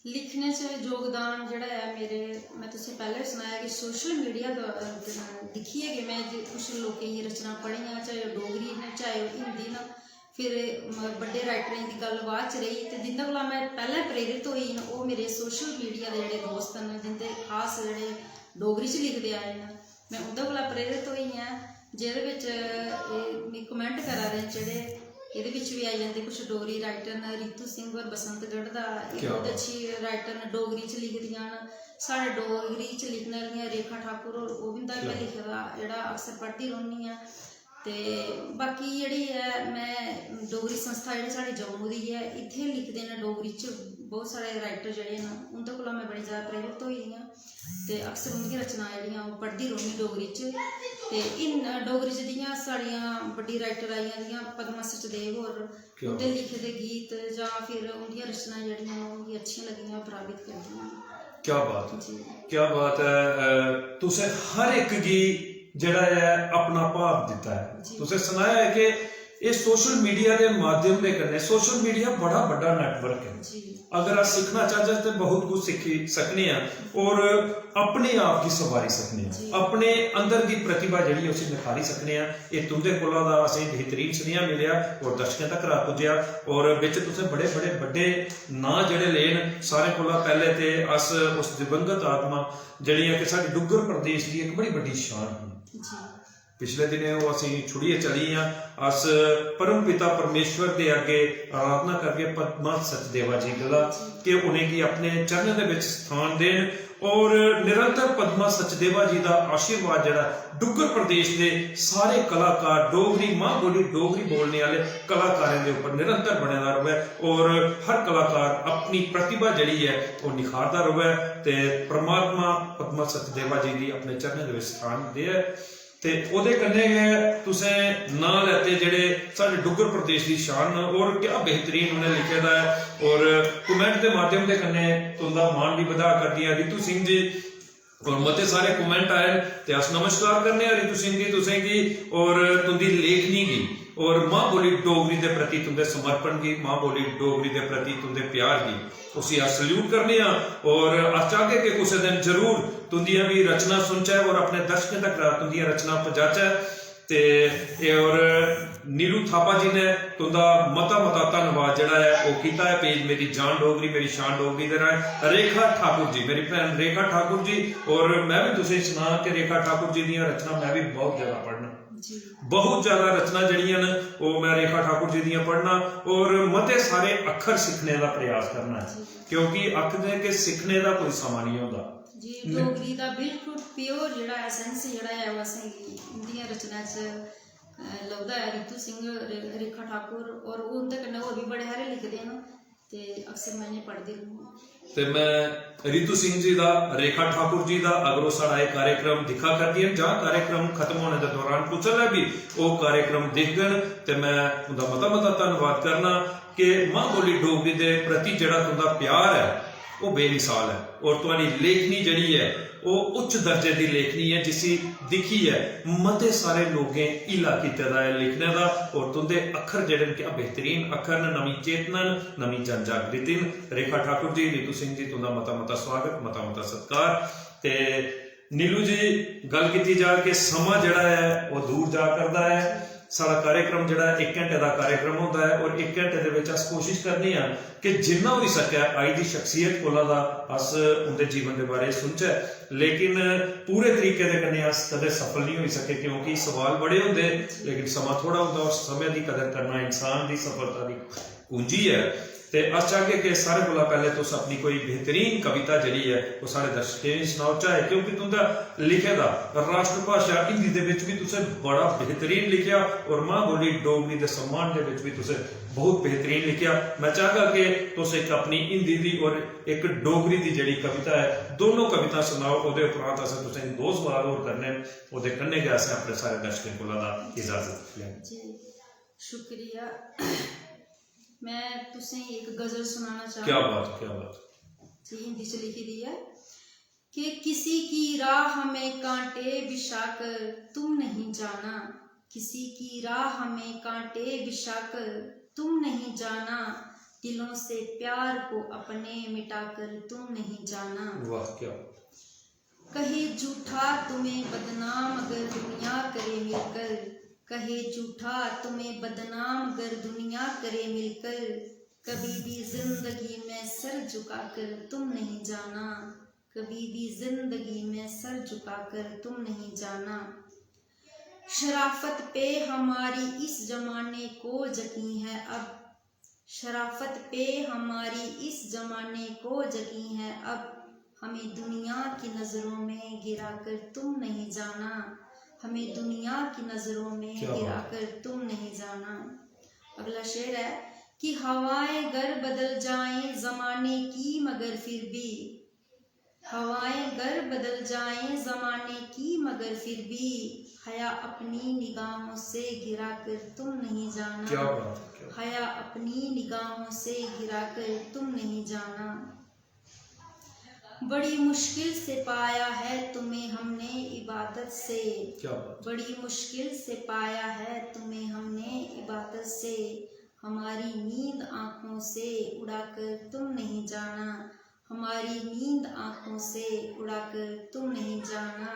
लिखने से योगदान जड़ा है मेरे, मैं तुझे पहले सुनाया कि सोशल मीडिया दिखिए कि मैं कुछ लोगों की रचना पढ़ियां, चाहे डोगरी ने चाहे हिंदी न, फिर बड़े राइटरें की गल बाद च रही, तो जिंदे कोला मैं पहले प्रेरित हुई न वो मेरे सोशल मीडिया के जोड़े दोस्त न जिंदे खास जोड़े डोगरी च लिखते आए हैं, मैं उंदे कोला प्रेरित हुई हैं, जिहदे कमेंट करा रहे जेह्ड़े ये भी आई जाते कुछ डोगरी राइटर न, रितु सिंह और बसंतगढ़ का बहुत अच्छी राइटर न, डोगरी च लिखदियां न, साढ़े डोगरी च लिखने वाली रेखा ठाकुर और वो भी मैं लिखे दा जेह्ड़ा अक्सर पढ़ती रौह्नी आं। ते बाकी जिहड़ी है मैं डोगरी संस्था जिहड़ी साढ़ी जम्मू दी है, इत्थे लिखदे न डोगरी च बहुत सारे राइटर जिहड़े न, उंदे कोला मैं बड़ी ज़्यादा प्रेरित होई दी आं ते अक्सर उंदियां रचनां जिहड़ियां ओह् पढ़दी रौह्नी डोगरी च। ते इन डोगरी च जियां साड़ियां बड्डी राइटर आइयां जियां पद्मा सचदेव होर, उंदे लिखे दे गीत जां फिर उंदियां रचनां जिहड़ियां मिगी अच्छियां लगियां, प्रभावित करदियां।
क्या बात है, क्या बात है। तुसें हर एक गी जिहड़ा है अपना भाव दिता है, तुसें सुनाया है कि ये सोशल मीडिया के माध्यम के कन्नै, सोशल मीडिया बड़ा बड़ा नेटवर्क है, अगर आप सीखना चाहते तो बहुत कुछ सीखी सकने हैं और अपने आप की सवारी सकने हैं, अपने अंदर की प्रतिभा जिहड़ी उसे निखारी सकने हैं। ये तुंदे कोलों दा असें बेहतरीन सुनिया मिलिया और दर्शकों तक रा पुज्जिया और बिच तुसें बड़े बड़े बड़े नां जिहड़े लेन, सारे कोला पहले ते अस उस दिवंगत आत्मा जिहड़ियां कि साडे डुग्गर प्रदेश की एक बड़ी बड़ी शान है, पिछले दिने वो असीं छुड़िए चली हाँ, अस परम पिता परमेश्वर के अगे आराधना करके पद्मा सचदेवा जी गला कि उन्हें अपने चरणों के विच स्थान देन और निरंतर पद्मा सचदेवा जी का आशीर्वाद जड़ा डुग्गर प्रदेश के सारे कलाकार, डोगरी मां बोली डोगरी बोलने वाले कलाकारों के ऊपर निरंतर बनेदा रहे और हर कलाकार अपनी प्रतिभा जड़ी है वो निखारदा रहे, ते परमात्मा पद्मा सचदेवा जी की अपने चरणों के विच स्थान दे। ते ओदे कन्नै गै तुसें नां लैते जेह्ड़े साढ़े डुग्गर प्रदेश की शान और क्या बेहतरीन उन्हें लिखे दा है और कमेंट के माध्यम के कन्नै तुंदा मान भी बधा कर दिया रितु सिंह जी और मते सारे कमेंट आए ते अस नमस्कार करने रितु सिंह जी तुसें गी और तुंदी लेखनी गी और मां बोली डोगरी के प्रति तुंदे समर्पण की, मां बोली डोगरी के प्रति तुंदे प्यार की उसी अस सल्यूट करने और अस चाहते कि कुछ दिन जरूर तुंदियां भी रचना सुनचा और अपने दर्शकों तक तुंदियां रचना पहुंचाचा। ते और नीलू थापा जी ने तुंदा मता मता धन्नवाद जिहड़ा है वो कीता है पेज मेरी जान डोगरी मेरी शान डोगरी दे राहें। रेखा ठाकुर जी मेरी भैन रेखा ठाकुर जी और मैं भी तुसें सुना कि रेखा ठाकुर जी दियां रचना मैं भी बहुत ज्यादा पढ़ना, बहुत ज्यादा रचना जड़ियां न वो मैं रेखा ठाकुर जी दियां पढ़ना और मते सारे अखर सीखने का प्रयास करना है, क्योंकि आखदे कि सीखने का कोई समा नहीं होता
जी। डोगरी का बिल्कुल प्योर जिहड़ा एसेंस जिहड़ा है वो असें इंदियां रचना च लगदा है। रितु सिंह रेखा ठाकुर और उनदे कन्नै होर भी बड़े हारे लिखदे न ते अक्सर मैं इन्हें पढ़दी रहूं।
ते मैं रितु सिंह जी दा रेखा ठाकुर जी दा अगर साड़ा ये कार्यक्रम दिखा करदी है जहाँ कार्यक्रम खत्म होने के दौरान पुछल है भी वो कार्यक्रम दिखगन ते मैं उनका मता मता धन्नवाद करना कि मां बोली डोगरी के प्रति जिहड़ा तुंदा प्यार है वो बेमिसाल है और तुहाडी लेखनी जिहड़ी है वो उच्च दर्जे की लेखनी है जिसी दिखी है मते सारे लोगें इला कीते दा है लिखने का और तुंदे अखर जिहड़े क्या बेहतरीन अखर न, नवी चेतना नवी जन जागृति। रेखा ठाकुर जी रितु सिंह जी तुंदा मता मता स्वागत मता मता सत्कार। ते नीलू जी गल की जाए कि समा जिहड़ा है वो दूर जा करदा है, सारा कार्यक्रम जिहड़ा 1 घंटे का कार्यक्रम होता है और 1 घंटे दे विच अस कोशिश करनी है कि जिन्ना हो सकै अज दी शख्सियत कोला दा अस उनके जीवन के बारे सुनचै, लेकिन पूरे तरीके दे कन्नै अस कदे सफल नहीं हो सके क्योंकि सवाल बड़े होंदे लेकिन समा थोड़ा होंदा और समय की कदर करना इंसान की सफलता की कुंजी है। ते अस चाहगे कि सारे कोला पहले तुस अपनी कोई बेहतरीन कविता जिहड़ी है वो सारे दर्शकें गी सुनाओ, चाहे क्योंकि तुंदा लिखे दा राष्ट्रभाषा हिंदी दे विच भी तुसें बड़ा बेहतरीन लिखिया और मां बोली डोगरी दे सम्मान दे विच भी तुसें बहुत बेहतरीन लिखिया। मैं चाहगा कि तुस एक अपनी हिंदी दी और एक डोगरी दी जिहड़ी कविता है दोनों कविता सुनाओ, उहदे उपरांत असें तुसें 2 सवाल होर करने, उहदे कन्नै गै असें अपने सारे दर्शकें कोला दा इजाजत लैनी
जी। शुक्रिया। मैं तुसें एक गजल सुनाना चाहूँ।
क्या बात
जी, हिंदी से लिखी दी है कि किसी की राह में कांटे बिछाकर तुम नहीं जाना, किसी की राह में कांटे बिछाकर तुम नहीं जाना, दिलों से प्यार को अपने मिटाकर तुम नहीं जाना।
वाह क्या
कहे झूठा तुम्हें बदनाम अगर दुनिया करे मिलकर, कहे झूठा तुम्हें बदनाम अगर दुनिया करे मिलकर, कभी भी जिंदगी में सर झुकाकर तुम नहीं जाना, कभी भी जिंदगी में सर झुकाकर तुम नहीं जाना। शराफत पे हमारी इस जमाने को यकीन है अब, शराफत पे हमारी इस जमाने को यकीन है अब, हमें दुनिया की नजरों में गिराकर तुम नहीं जाना, हमें दुनिया की नजरों में गिराकर तुम नहीं जाना। अगला शेर है कि हवाएं गर बदल जाएं जमाने की मगर फिर भी, हवाएं गर बदल जाएं जमाने की मगर फिर भी, हया अपनी निगाहों से गिराकर तुम नहीं जाना,
क्या बात है,
हया अपनी निगाहों से गिराकर तुम नहीं जाना। बड़ी मुश्किल से पाया है तुम्हें हमने इबादत से,
क्या बात,
बड़ी मुश्किल से पाया है तुम्हें हमने इबादत से, हमारी नींद आँखों से उड़ाकर तुम नहीं जाना, हमारी नींद आँखों से उड़ाकर तुम नहीं जाना।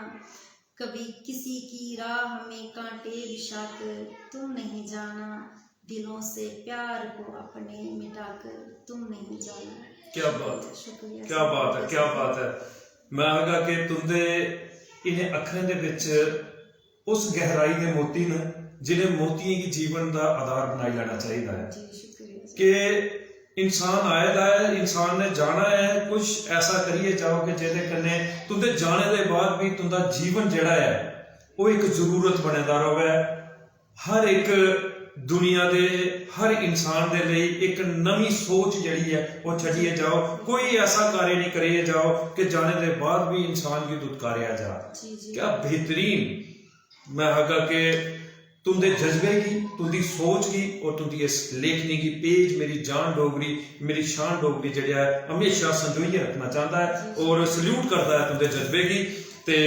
कभी किसी की राह में कांटे बिछाकर तुम नहीं जाना, दिलों से प्यार को अपने मिटाकर तुम नहीं जाना।
क्या बात है,
शुक्रिया।
क्या बात है, क्या बात है। मैं आगा कि तुंदे इन्हें अखरें दे विच उस गहराई दे मोती ने जिन्हें मोतियों की जीवन का आधार बनाई लेना चाहिए है कि इंसान आए दा है, इंसान ने जाना है, कुछ ऐसा करिए जाओ कि जेदे कन्ने तुंदे जाने दे बाद भी तुंदा जीवन जिहड़ा है वो एक जरूरत बनेदा रहे। हर एक दुनिया दे हर इंसान दे लिए एक नवी सोच जिहड़ी है वो छड़िए जाओ, कोई ऐसा कार्य नहीं करिए जाओ कि जाने के बाद भी इंसान की दुत्कारिया जा। क्या बेहतरीन मैं हगा के तुंदे जज्बे की, तुंदी सोच की और तुंदी इस लेखनी की पेज मेरी जान डोगरी मेरी शान डोगरी जिहड़ा है हमेशा संजोइए रखना चाहता है और सल्यूट करता है तुंदे जज्बे की। ते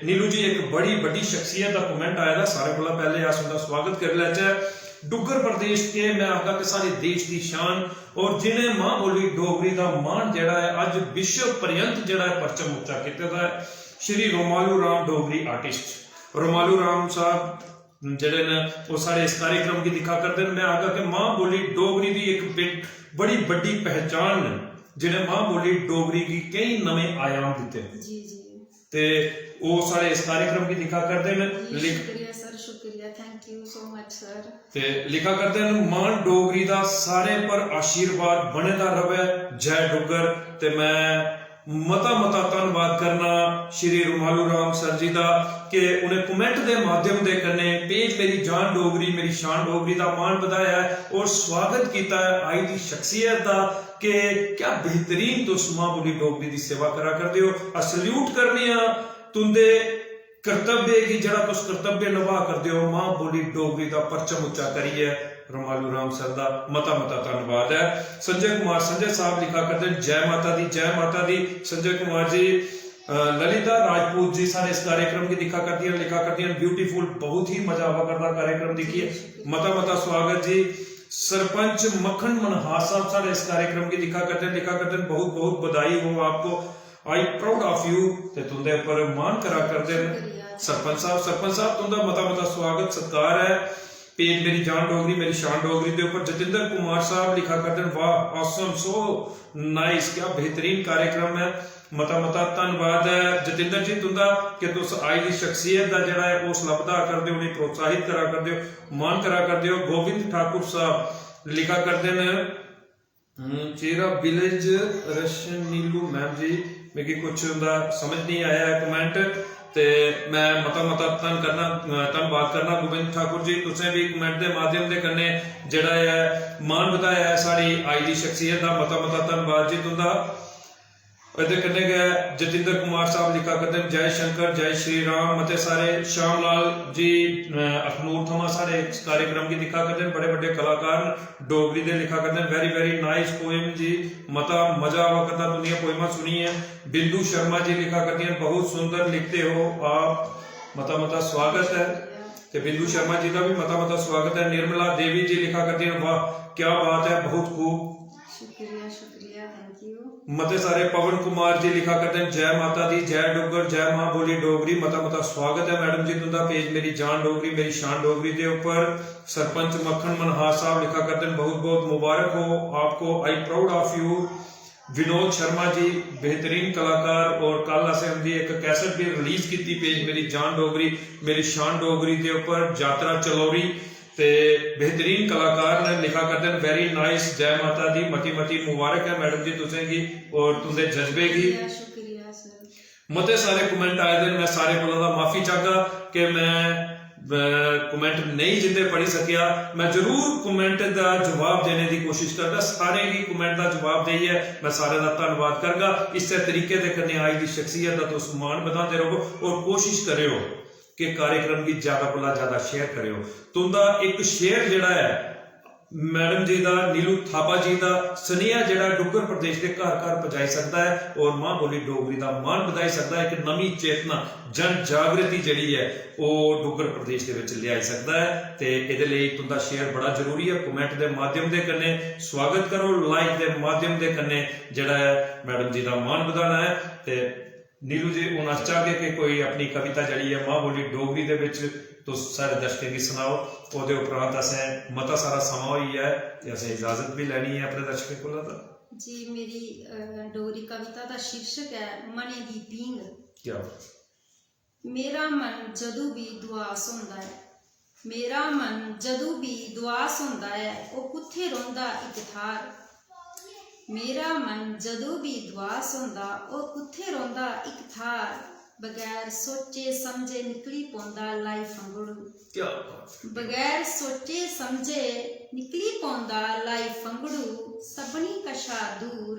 नीलू जी एक बड़ी बड़ी शख्सियत का कमेंट आया था, सारे कोला पहले अस उनका स्वागत कर लैचे। डुग्गर प्रदेश के मैं आखा कि सारे देश की शान और जिन्हें मां बोली डोगरी का मान जिहड़ा है अज विश्व पर्यंत जिहड़ा है परचम उच्चा किया है, श्री रोमालू राम डोगरी आर्टिस्ट रोमालू राम साहब जिहड़े ने वो सारे इस कार्यक्रम की दिखा करते हैं। मैं आखा कि मां बोली डोगरी की एक बड़ी बड़ी पहचान जिन्हें मां बोली डोगरी की कई नवे आयाम दिते ते वो सारे इस कार्यक्रम की दिखा करते हैं।
शुक्रिया सर, शुक्रिया, thank you so much sir.
ते लिखा करते हैं मान डोगरी दा सारे पर आशीर्वाद बनेदा रवे, जय डुग्गर। ते मैं मता धन्यवाद करना श्री रोमालू राम सर जी दा कि उन्हें कमेंट के माध्यम दे कन्ने पेज मेरी जान डोगरी मेरी शान डोगरी दा मान बढ़ाया है और स्वागत किया है आई दी शख्सियत दा कि क्या बेहतरीन तुस मां बोली डोगरी दी सेवा करा करदे हो। सल्यूट करनी आ तुंदे कर्तव्य की जरा तुस कर्तव्य निभा करदे हो, मां बोली डोगरी दा परचम उच्चा करिए। रोमालू राम सर दा मता धन्यवाद है। संजय कुमार संजय साहब लिखा करते हैं जय माता दी जय माता दी। संजय कुमार जी ललिता राजपूत जी सारे इस कार्यक्रम की दिखा करती हैं, लिखा करती हैं ब्यूटीफुल, बहुत ही मजा आवा करता कार्यक्रम देखिए, मता स्वागत जी। सरपंच मक्खन मनहार साहब सारे इस कार्यक्रम की लिखा करते हैं, लिखा करते हैं बहुत बहुत बधाई हो आपको। आई प्राउड ऑफ यू ते तुंदे उपर मान करा करदे ने
शुक्रिया।
सरपंच साहब तुंदा मता स्वागत सत्कार है। पेज मेरी जान डोगरी मेरी शान डोगरी के ऊपर जतिंदर कुमार साहब लिखा करते हैं, वाह ऑसम सो नाइस, क्या बेहतरीन कार्यक्रम है। मता धन्यवाद है जतिंदर जी तुंदा कि तुस आई दी शख्सियत का जिहड़ा है हौसला बधा करदे हो, उन्हें प्रोत्साहित करा करदे हो, मान करा करदे हो। गोविंद ठाकुर साहब लिखा करते हैं चेरा विलेज रशन नीलू मैम जी, मेरी कुछ उनका समझ नहीं आया है कमेंट, ते मैं मता धन्यवाद करना गोविंद ठाकुर जी, तुसें भी कमेंट के माध्यम के कन्ने जिहड़ा है मान बताया है साड़ी आई दी शख्सियत का, मता धन्यवाद जी तुंदा। इहदे कन्ने गए जतिंदर कुमार साहब लिखा करते हैं जय शंकर जय श्री राम, मते सारे श्याम लाल जी अखनूर थमा सारे कार्यक्रम की लिखा करते हैं, बड़े बड़े कलाकार डोगरी दे लिखा करते हैं, वेरी वेरी नाइस पोएम जी, मता मजा आवा करता दुनिया पोएमा सुनी है। बिंदु शर्मा जी लिखा करती हैं बहुत सुंदर लिखते हो आप, मता स्वागत है। ते बिंदु शर्मा जी का भी मता स्वागत है। निर्मला देवी जी लिखा करती हैं वाह क्या बात है, बहुत खूब,
शुक्रिया थैंक यू।
मते सारे पवन कुमार जी लिखा करते हैं जय माता दी जय डुग्गर जय मां बोली डोगरी, मता स्वागत है मैडम जी तुंदा। पेज मेरी जान डोगरी मेरी शान डोगरी के ऊपर सरपंच मक्खन मनहार साहब लिखा करते हैं बहुत मुबारक हो आपको, I proud of you. Vinod Sharma ji बेहतरीन कलाकार, और कल असें उनकी एक कैसेट भी रिलीज की पेज मेरी जान डोगरी मेरी शान डोगरी के ऊपर जात्रा चलौरी, ते बेहतरीन कलाकार ने लिखा करते हैं वेरी नाइस, जय माता दी, मती मुबारक है मैडम जी तुसें गी और तुंदे जज्बे की।
शुक्रिया सर।
मते सारे कमेंट आए दिन, मैं सारे कोलों दा माफी चाहगा कि मैं कमेंट नहीं जिंदे पढ़ी सकिया, मैं जरूर कमेंट का जवाब देने की कोशिश करगा, सारे ही कमेंट का जवाब देइए मैं सारे का धन्यवाद करगा। इस तरीके से कन्ने आई दी शख्सियत का तुस मान बढ़ाते रहो और कोशिश करो कि कार्यक्रम की ज्यादा को ज्यादा शेयर करो। तुंदा एक शेयर जिहड़ा है मैडम जी का नीलू थापा जी का सुनेहा जिहड़ा डुग्गर प्रदेश के घर घर पहुंचाई सकता है और मां बोली डोगरी का मान बढ़ाई सकता है, एक नवी चेतना जन जागृति जिहड़ी है वो डुग्गर प्रदेश के विच लियाई सकता है। ते इहदे लई तुंदा शेयर बड़ा जरूरी है, कमेंट के माध्यम के कन्ने स्वागत करो, लाइक के माध्यम के कन्ने जिहड़ा है मैडम जी का मान बढ़ाना है। ते नीलू जी हूँ अस चाहते कि कोई अपनी कविता जी है मां बोली डोगरी दे विच तो सारे दर्शकों की सुनाओ, वो उपरांत असें मता सारा समा होई है, असें इजाजत भी लैनी है अपने दर्शकों को
जी। मेरी डोगरी कविता का शीर्षक है मने दी पींग।
क्या
मेरा मन जदों भी दुआस हुंदा है, मेरा मन जदों भी दुआस हुंदा है, ओ कुत्थे रोंदा इक थार। मेरा मन जदों भी दुआस हुंदा ओ कुत्थे रोंदा इक थार, बगैर सोचे समझे निकली पौंदा लाई फंगड़ू।
क्या
बगैर सोचे समझे निकली पौंदा लाई फंगड़ू, सबनी कशा दूर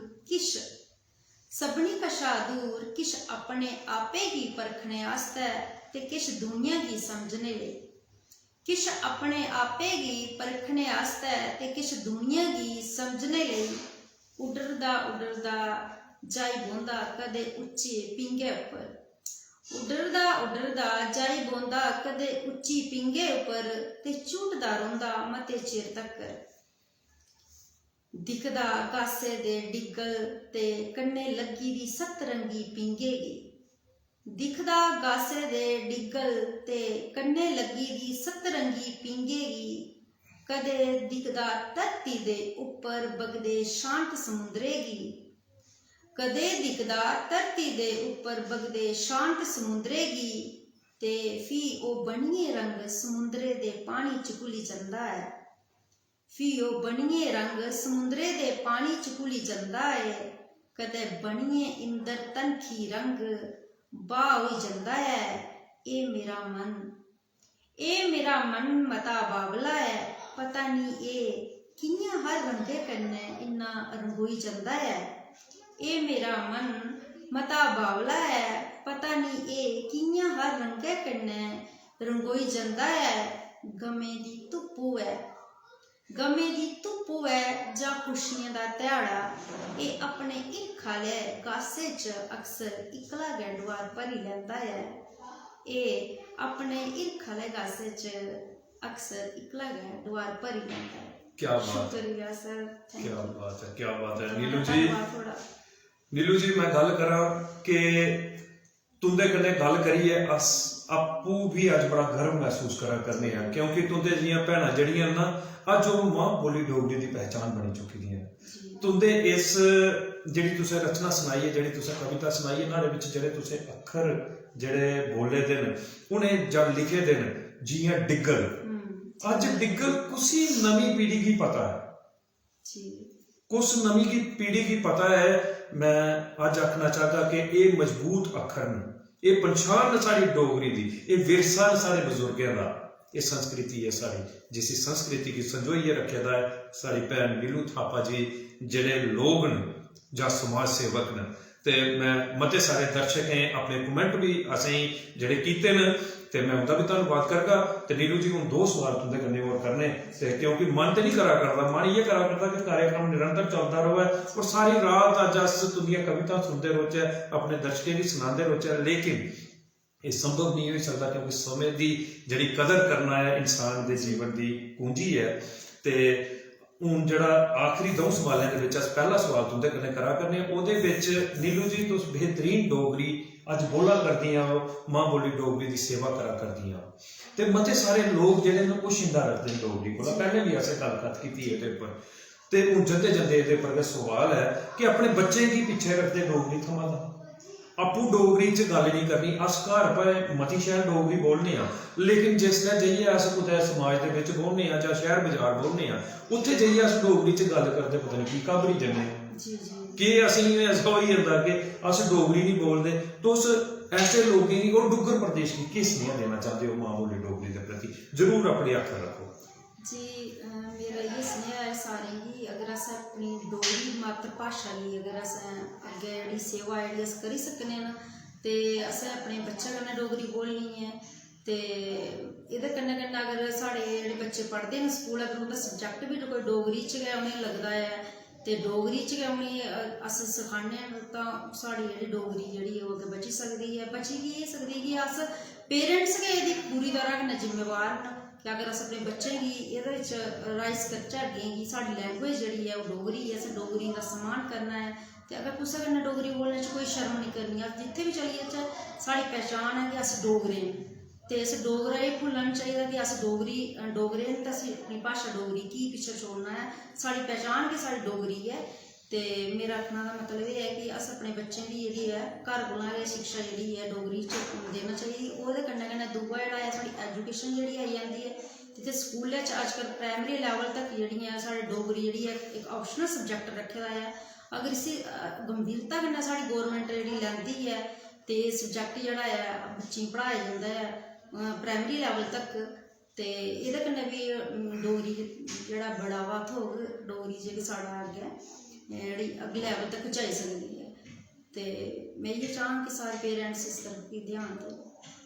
किश अपने आपे गी परखने आस्ते ते किश दुनिया गी समझने ले, किश अपने आपे गी परखने आस्ते ते किश दुनिया गी समझने ले। उडरदा जाई बौंदा कदे उच्चे पिंगे उपर, उडरदा जाई बौंदा कदे उच्ची पिंगे उपर, ते झूटदा रोंदा मते चिर तक्कर। दिखदा गासे दे डिगल ते कन्ने लगी दी सतरंगी पिंगे गी, दिखदा गासे दे डिगल ते कन्ने लगी दी सतरंगी पिंगे गी। कदे दिखदा धरती दे उपर बगदे शांत समुंदरे गी, कदे दिखदा धरती दे उपर बगदे शांत समुंदरे गी, ते फ्ही ओ बनिए रंग समुंदरे दे पानी च घुली जंदा है, फ्ही ओ बनिए रंग समुंदरे दे पानी च घुली जंदा है। कदे बनिए इंदर तनखी रंग बाह होई जंदा है। ए मेरा मन मता बावला है, पता नहीं ए कियां हर रंगे कन्ने इन्ना रंगोई जंदा है। ए मेरा मन मता बावला है, पता नहीं ए कियां हर रंगे कन्ने रंगोई जंदा है। गमे दी धुप्प होवे जां खुशियां दा ध्याड़ा, ए अपने हिरख आह्ले गासे च अक्सर इकला गै डुआर भरी लैंदा है। ए अपने हिरख आह्ले गासे च अक्सर इकला गै डुआर भरी लैंदा है।
क्या बात
शुक्रिया सर,
क्या बात है नीलू जी, नीलू जी मैं गल करा कि तुंदे कन्नै गल करिए अस आपू भी अज बड़ा गर्व महसूस करा करने हैं, क्योंकि तुंदे जियां भैनां जड़ियां ना अज वो मां बोली डोगरी की पहचान बनी चुकी दी है। तुंदे इस जिहड़ी तुसें रचना सुनाई है, जिहड़ी तुसें कविता सुनाई है, नाले विच जिहड़े तुसें अखर जिहड़े बोले दे न उन्हें जब लिखे दे न जियां डिग्गल, अज डिग्गल कुसी नवी पीढ़ी की पता है, कुछ नवी की पीढ़ी की पता है। मैं अज आखना चाहता कि ये मजबूत अखर न, ये पछाण साड़ी डोगरी दी, ये विरसा साढ़े बजुर्गों का, ये संस्कृति है साड़ी, जिस संस्कृति की संजोइए रखे दा है साड़ी भैन नीलू थापा जी जिहड़े लोग न जां समाज सेवक न। ते मैं मते सारे दर्शक हैं अपने कमेंट भी असें जिहड़े कीते न ते मैं उनका भी धन्नवाद करगा। ते नीलू जी हुण 2 सवाल तुंदे कन्नै होर करने, ते क्योंकि मन तो नहीं करा करदा, मन ये करा करदा कि कार्यक्रम निरंतर चलता रहे और सारी रात अज अस तुंदियां कविता सुनते रोचे, अपने दर्शकें भी सुनाते रोचे, लेकिन ये संभव नहीं हो सकता क्योंकि समय की जिहड़ी कदर करना है इंसान के जीवन की कुंजी है। तो हूँ जरा आखिरी 2 सवालों के विच पहला सवाल तुंदे कन्नै करा करने, उहदे विच नीलू जी तुस बेहतरीन डोगरी अज बोला करदियां हो, मां बोली डोगरी की सेवा करा करदियां हो, ते मते सारे लोग जिहड़े न ओह शिंदा रखदे न डोगरी कोला, पहले भी असें गलबात कीती है इहदे उपर। ते हूँ जंदे जंदे इहदे उपर सवाल है कि अपने बच्चे की पिछे रखदे डोगरी थमां दा आपू डोगरी च गल नहीं करनी, अस घर भावें मती शहर डोगरी बोलने आ, लेकिन जिसलै जाइए अस कुतै समाज दे विच बोलने आ जां शहर बाजार बोलने आ, उत्थे जाइए अस डोगरी च गल करदे पता नहीं की घाबरी जन्ने कि असीं ऐसा होई जंदा कि अस डोगरी नहीं बोलदे। तुस ऐसे लोगों की और डुग्गर प्रदेश की किस स्नेहा देना चाहते हो मां बोली डोगरी के प्रति? जरूर अपने आखर रखो
जी। मेरा ये स्नेहा है सारें गी, अगर अस अपनी डोगरी मातृभाषा की अगर अस अग्गे जेहड़ी सेवा जेहड़ी अस करी सकने न, ते असें अपने बच्चें कन्नै डोगरी बोलनी है। ते एह्दे कन्नै कन्नै अगर साढ़े जेहड़े बच्चे पढ़दे न स्कूल, अगर उंदा सब्जैक्ट भी कोई डोगरी च गै उ'नेंगी लगदा है ते डोगरी च गै उ'नेंगी अस सखाने तां साढ़ी जेहड़ी डोगरी जेहड़ी ओह् अग्गें बची सकदी है। बची की सकदी कि अस पेरेंट्स गै एह्दी पूरी तरह कन्नै जिम्मेवार न कि अगर अस अपने बच्चें गी एह्दे च राइज करचै अग्गें कि साढ़ी लैंग्वेज जेहड़ी है ओह् डोगरी है, असें डोगरी दा सम्मान करना है। ते अगर कुसै कन्नै डोगरी बोलने च कोई शर्म नहीं करनी, अस जित्थे भी चली जाचै साढ़ी पहचान है कि अस डोगरे न, ते इस डोगरा एह् भुल्लना नहीं चाहिए कि अस डोगरे न, ते असें अपनी भाशा डोगरी की पिच्छे छोड़ना है, साढ़ी पहचान गै साढ़ी डोगरी है। ते मेरा आखने का मतलब ये है कि अस अपने बच्चें दी जेहड़ी है घर कोला गै शिक्षा जेहड़ी है डोगरी च देना चाहिए। ओह्दे कन्नै कन्नै दूआ जेहड़ा है साढ़ी एजुकेशन जेहड़ी आई जंदी है, जित्थे स्कूलें च अजकल प्राइमरी लैवल तक जेहड़ियां साढ़ी डोगरी जेहड़ी है एक ऑप्शनल सब्जैक्ट रखे दा है। अगर इसी गंभीरता कन्नै साढ़ी गौरमेंट जेहड़ी लैंदी है ते सब्जैक्ट जेहड़ा है बच्चें गी पढ़ाया जंदा है प्राइमरी लैवल तक, ते एह्दे कन्नै भी डोगरी जेहड़ा बढ़ावा थ्होग, डोगरी जेह्की साढ़ा अग्गें जेहड़ी अगले लैवल तक जाई सकदी है। ते मैं ये चाहां कि सारे पेरेंट्स इस तरफ भी ध्यान दें,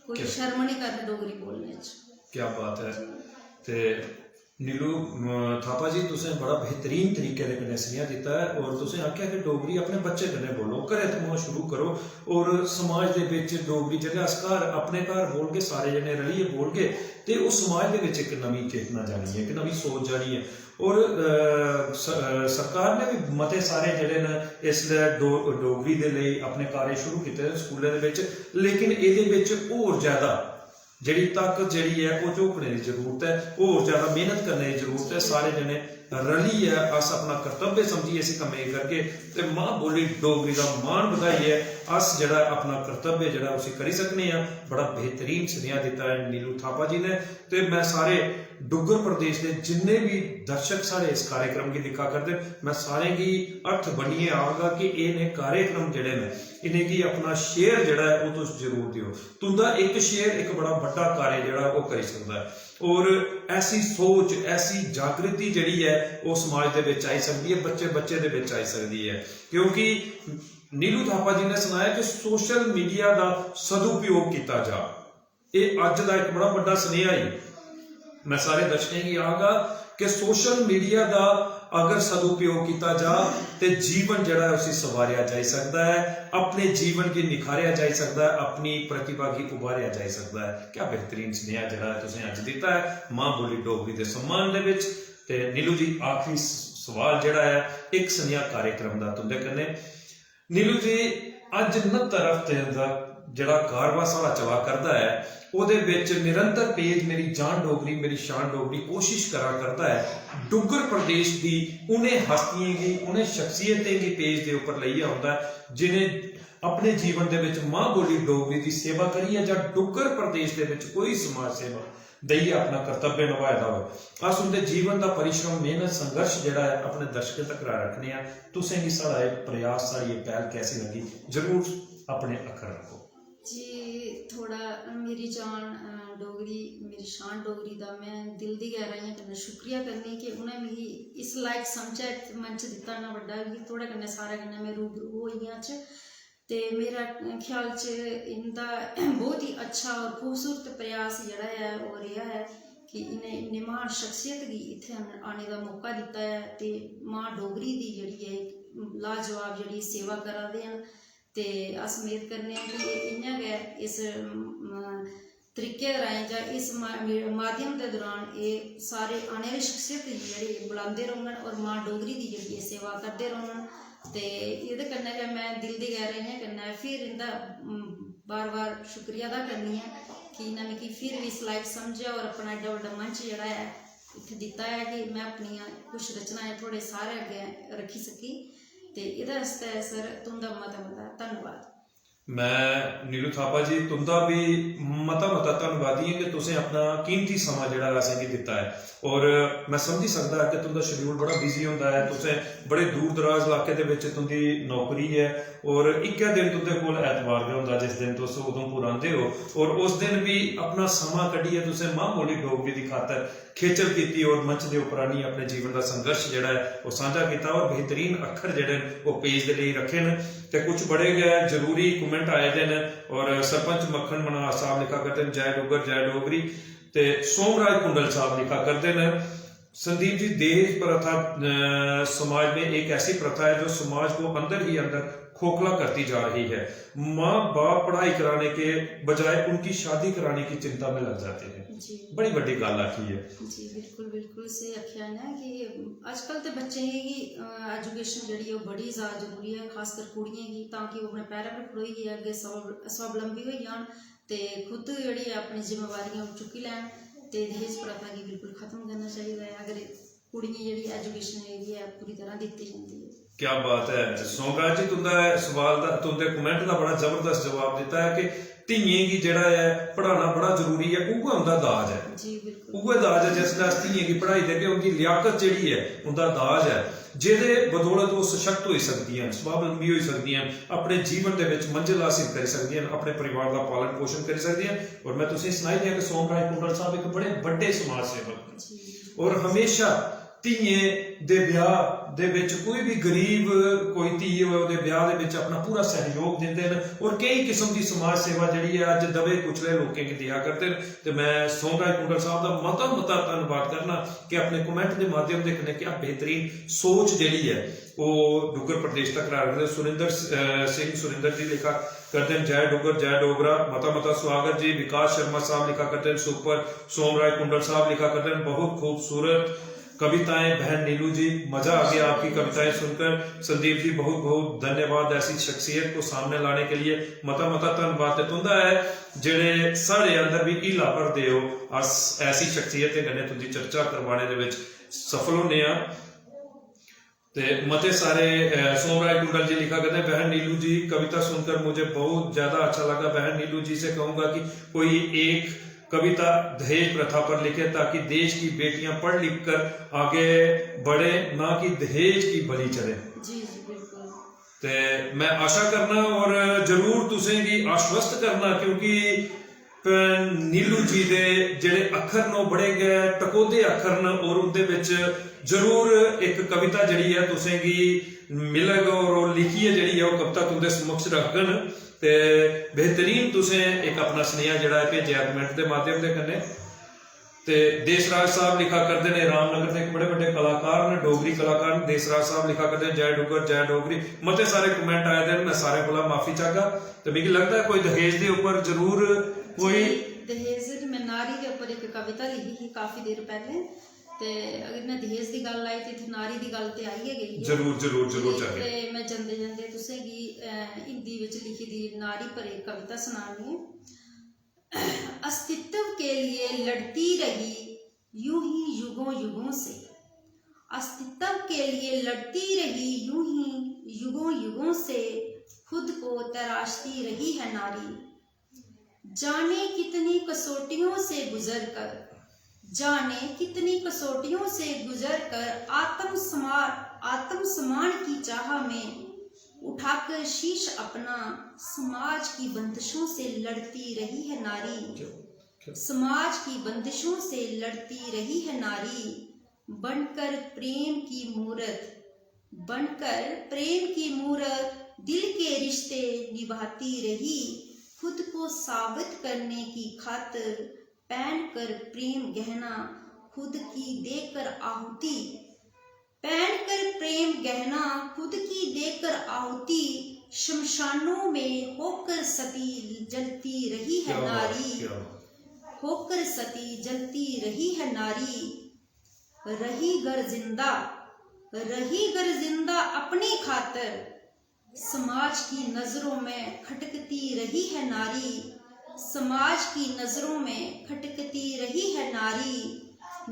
कोई शर्म नहीं करनी डोगरी बोलने च।
क्या बात है। ते नीलू थापा जी तुसें बड़ा बेहतरीन तरीके कन्नै सनेहा दिता है और तुसें आख्या कि डोगरी अपने बच्चे कन्नै बोलो, घरै थमां शुरू करो और समाज दे विच डोगरी जेल्लै अस घर अपने घर बोलगे, सारे जने रलियै बोलगे ते उस समाज दे विच एक नवीं चेतना जानी है, एक नवीं सोच जानी है। और सरकार ने भी मते सारे जेहड़े न इसलै डोगरी दे लई अपने कार्य शुरू कीते स्कूलें दे विच, लेकिन इहदे विच होर ज़्यादा जिहड़ी ताकत जिहड़ी है वो झोंकने की जरूरत है, होर ज़्यादा मेहनत करने की जरूरत है। सारे जने रलियै अस अपना कर्तव्य समझिए इस कम्मै करके ते मां बोली डोगरी का मान बधाइए अस जिहड़ा अपना कर्तव्य जिहड़ा उसी करी सकने हैं। बड़ा बेहतरीन सनेहा दिता है नीलू थापा जी ने। ते मैं सारे डुग्गर प्रदेश के जिन्ने भी दर्शक सारे इस कार्यक्रम की दिखा करते, मैं सारे की हत्थ बनिए आगा कि इन्हें कार्यक्रम जिहड़े ने इन्हें अपना शेयर जिहड़ा है वो तुस जरूर दिओ। तुंदा एक शेयर एक बड़ा बड़ा कार्य जिहड़ा वो करी सकदा है और ऐसी सोच ऐसी जागृति जिहड़ी है वो समाज दे विच आई सकदी है, बच्चे बच्चे दे विच आई सकदी है। क्योंकि नीलू थापा जी ने सुनाया कि सोशल मीडिया का सदुपयोग किया जा, ये अज का एक बड़ा बड़ा सनेहा ही मैं सारे दर्शकों की आगा कि सोशल मीडिया का अगर सदुपयोग किया जा तो जीवन जड़ा उसे सवारिया जा सकता है, अपने जीवन की निखारिया जा सकता है, अपनी प्रतिभा की उभारिया जा सकता है। क्या बेहतरीन स्नेहा जड़ा तुसें अज दिता है मां बोली डोगरी के सम्मान दे विच। ते नीलू जी आखिरी सवाल जड़ा है एक स्नेहा कार्यक्रम का तुंदे कन्नै ਨੀਲੂ ਜੀ ਅੱਜ 69 ਹਫ਼ਤੇ ਦਾ ਜਿਹੜਾ ਕਾਰਵਾ ਸਾਡਾ ਚਲਾ ਕਰਦਾ ਹੈ ਉਹਦੇ ਵਿੱਚ ਨਿਰੰਤਰ ਪੇਜ ਮੇਰੀ ਜਾਨ ਡੋਗਰੀ ਮੇਰੀ शान डोगरी कोशिश करा करता है डुग्गर प्रदेश की उन्हें हस्तियों की उन्हें शख्सियतें की पेज के उपर लईया होता है जिन्हें अपने जीवन के विच मां बोली डोगरी की सेवा करी है जां डुग्गर प्रदेश के विच कोई समाज सेवा दईए अपना कर्तव्य निभाया हो। अस उनके जीवन का परिश्रम मेहनत संघर्ष जिहड़ा है अपने दर्शकों तक रखने हैं। तुसें भी साड़ा ये प्रयास साड़ी ये पहल कैसी लगी जरूर अपने अखर रखो
जी। थोड़ा मेरी जान डोगरी मेरी शान डोगरी का मैं दिल की गहराइयां कन्नै शुक्रिया करनी कि उन्हें मिगी इस लायक समझा मंच दिता ना बड़ा कि थोड़े कन्नै सारे कन्नै मैं रूबरू होई च ते मेरा ख्याल च इनका बहुत ही अच्छा और खूबसूरत प्रयास जड़ा है वो रहा है कि इन्हें इन्नी महान शख्सियत की इत्थे आने का मौका दिता है ते मां डोगरी की जिहड़ी है लाजवाब जिहड़ी सेवा करा दे हैं ते अस उम्मीद करने कि इ'यां गै इस तरीके राएं जां इस माध्यम के दौरान ये सारे आने वाली शख्सियत जेह्ड़ी बुलांदे रौह्न और मां डोगरी की जेह्ड़ी सेवा करते रौह्न ते एह्दे कन्नै गै मैं दिल दी गैह्राइयें कन्नै फिर इंदा बार बार शुक्रिया अदा करनी है कि इन्हें मिगी फिर भी इस लायक समझेआ और अपना एड्डा बड्डा मंच जेह्ड़ा है इत्थे दिता है कि मैं अपनियां कुछ रचनाएं थोड़े सारे अग्गें रखी सकी ते इहदे आस्तै सर तुंदा मता मता धन्नवाद।
मैं नीलू थापा जी तुंदा भी मता धन्नवादी है कि तुसें अपना कीमती समा जिहड़ा असेंगी दिता है और मैं समझी सकदा कि तुंदा शेड्यूल बड़ा बिजी होंदा है। तुसें बड़े दूर दराज इलाके दे विच तुंदी नौकरी है और इक्कै दिन तुंदे कोल ऐतवार गै होंदा जिस दिन तुस उधमपुर आंदे हो और उस दिन भी अपना समा कड्ढियै तुसें मां बोली डोगरी दी खातर खेचल की और मंच के उपर आनी अपने जीवन का संघर्ष जिहड़ा है वो साझा किया और बेहतरीन अखर जिहड़े वो पेज के लिए रखे न ते कुछ बड़े गए जरूरी कमेंट आए दे न और सरपंच मक्खन मनास साहब लिखा करते हैं जय डुग्गर जय डोगरी ते सोमराज कुंडल साहब लिखा करते हैं संदीप जी दहेज प्रथा समाज में एक ऐसी प्रथा है जो समाज को अंदर ही अंदर खोखला करती जा रही है। माँ बाप पढ़ाई कराने के बजाय उनकी शादी कराने की चिंता में लग जाते हैं। बड़ी बड़ी गल आखी है
जी बिल्कुल बिल्कुल सही आख्या ना कि अजकल तो बच्चे की एजुकेशन जी बड़ी ज़्यादा जरूरी है खासकर कुड़ियों की ताकि वो अपने पैरों पर खड़ोइए अगे स्वावलंबी हो जान ते खुद जी अपनी जिम्मेवारियां चुकी लैन ते दहेज प्रथा की बिल्कुल खत्म करना चाहिए अगर कुड़ियां जी एजुकेशन है पूरी तरह दी जाती है।
क्या बात है सोमराज जी तुंदा सवाल का तुंदे कमेंट का बड़ा जबरदस्त जवाब दिता है कि धीएं की जिहड़ा है पढ़ाना बड़ा जरूरी है उहै उनका दाज है
जी बिल्कुल
उहै दाज है जिस अस धीएं की पढ़ाई देगे उनकी लियाकत जिहड़ी है उनका दाज है जिहदे बदौलत वो सशक्त हो सकती हैं स्वावलंबी हो सकती हैं अपने जीवन के विच मंजिल हासिल कर सकती हैं अपने परिवार का पालन पोषण कर सकती हैं। और मैं तुसीं सुनाई दिया कि सोमराज कुंडल साहब एक बड़े बड़े समाज सेवक और हमेशा ਧੀਏ ਦੇ ਵਿਆਹ ਦੇ ਵਿੱਚ ਕੋਈ ਵੀ ਗਰੀਬ ਕੋਈ ਧੀ ਹੋਵੇ ਉਹਦੇ ਵਿਆਹ ਦੇ ਵਿੱਚ ਆਪਣਾ ਪੂਰਾ ਸਹਿਯੋਗ ਦਿੰਦੇ ਨੇ ਔਰ ਕਈ ਕਿਸਮ ਦੀ ਸਮਾਜ ਸੇਵਾ ਜਿਹੜੀ ਹੈ ਅੱਜ ਦਵੇ ਕੁਚਲੇ ਲੋਕਾਂ ਕੀ ਦਿਆ ਕਰਦੇ ਨੇ ਤੇ ਮੈਂ सोमराज कुंडल साहब का मता धन्यवाद करना कि अपने कमेंट के माध्यम से कने क्या बेहतरीन सोच जी है वो डुग्गर प्रदेश तक रखते। सुरिंदर सिंह सुरिंदर जी लिखा करते हैं जय डुग्गर जय डोगरा मता स्वागत जी। विकास शर्मा साहब लिखा करते हैं सुपर। सोमराज कुंडल साहब लिखा करते हैं बहुत खूबसूरत कविताएं बहन नीलू जी मजा आ गया आपकी कविताएं सुनकर। संदीप जी बहुत बहुत धन्यवाद ऐसी शख्सियत को सामने लाने के लिए मता धन्यवाद तुंदा है जेड़े साढ़े अंदर भी हीला भरदे हो अस ऐसी शख्सियत कन्नै तुंदी चर्चा करवाने दे विच सफल होने आ ते मते सारे। सोमराज कुंडल जी लिखा करते हैं बहन नीलू जी कविता सुनकर मुझे बहुत ज्यादा अच्छा लगा। बहन नीलू जी से कहूंगा कि कोई एक कविता दहेज प्रथा पर लिखे ताकि देश की बेटियां पढ़ लिख कर आगे बढ़े ना कि दहेज की बलि चले।
जी जी बिल्कुल
ते मैं आशा करना और जरूर तुसें गी आश्वस्त करना क्योंकि नीलू जी दे जेड़े अखर न बड़े गए टकोदे अखर न और उनदे विच जरूर एक कविता जिहड़ी है तुसें गी मिलेगा और लिखिए जिहड़ी है वो कविता तुंदे समक्ष रखन ते बेहतरीन तुसें एक अपना स्नेहा जिहड़ा है भेजिया कमेंट के माध्यम से कन्नै ते देसराज साहब लिखा करते हैं रामनगर के एक बड़े बड़े कलाकार ने डोगरी कलाकार देसराज साहब लिखा करते हैं जय डुग्गर जय डोगरी मते सारे कमेंट आए थे मैं सारे को माफी चाहगा तो मुझे लगता है कोई दहेज के ऊपर जरूर कोई
दहेज मैं नारी के ऊपर एक कविता लिखी थी काफी देर पहले ਤੇ ਅਗਰ ਮੈਂ ਦਹੇਜ ਦੀ ਗੱਲ ਆਈ ਤੇ ਇੱਥੇ ਨਾਰੀ ਦੀ ਗੱਲ ਤੇ ਆਈ ਹੈ ਗਈ ਹੈ।
ਜ਼ਰੂਰ ਜ਼ਰੂਰ ਜ਼ਰੂਰ ਚਾਹੀਏ।
ਤੇ ਮੈਂ ਜਾਂਦੇ ਜਾਂਦੇ ਤੁਸੀਂ हिंदी ਵਿੱਚ लिखी दी नारी पर एक कविता सुनानी है। अस्तित्व के लिए लड़ती रही यूं ही युगों युगों से, अस्तित्व के लिए लड़ती रही यूं ही युगों युगों से, खुद को तराशती रही है नारी। जाने कितनी कसौटियों से गुजर कर, जाने कितनी कसौटियों से गुजर कर आत्मसम्मान की चाह में उठाकर शीश अपना समाज की बंदिशों से लड़ती रही है नारी। समाज की बंदिशों से लड़ती रही है नारी। बनकर प्रेम की मूरत, बनकर प्रेम की मूरत दिल के रिश्ते निभाती रही। खुद को साबित करने की खातिर पहन कर प्रेम गहना खुद की देकर आहुति, पहन कर प्रेम गहना खुद की देकर आहुति, शमशानों में होकर सती जलती रही है नारी। होकर सती जलती रही है नारी। रही घर जिंदा, रही घर जिंदा अपनी खातिर, समाज की नजरों में खटकती रही है नारी। समाज की नजरों में खटकती रही है नारी।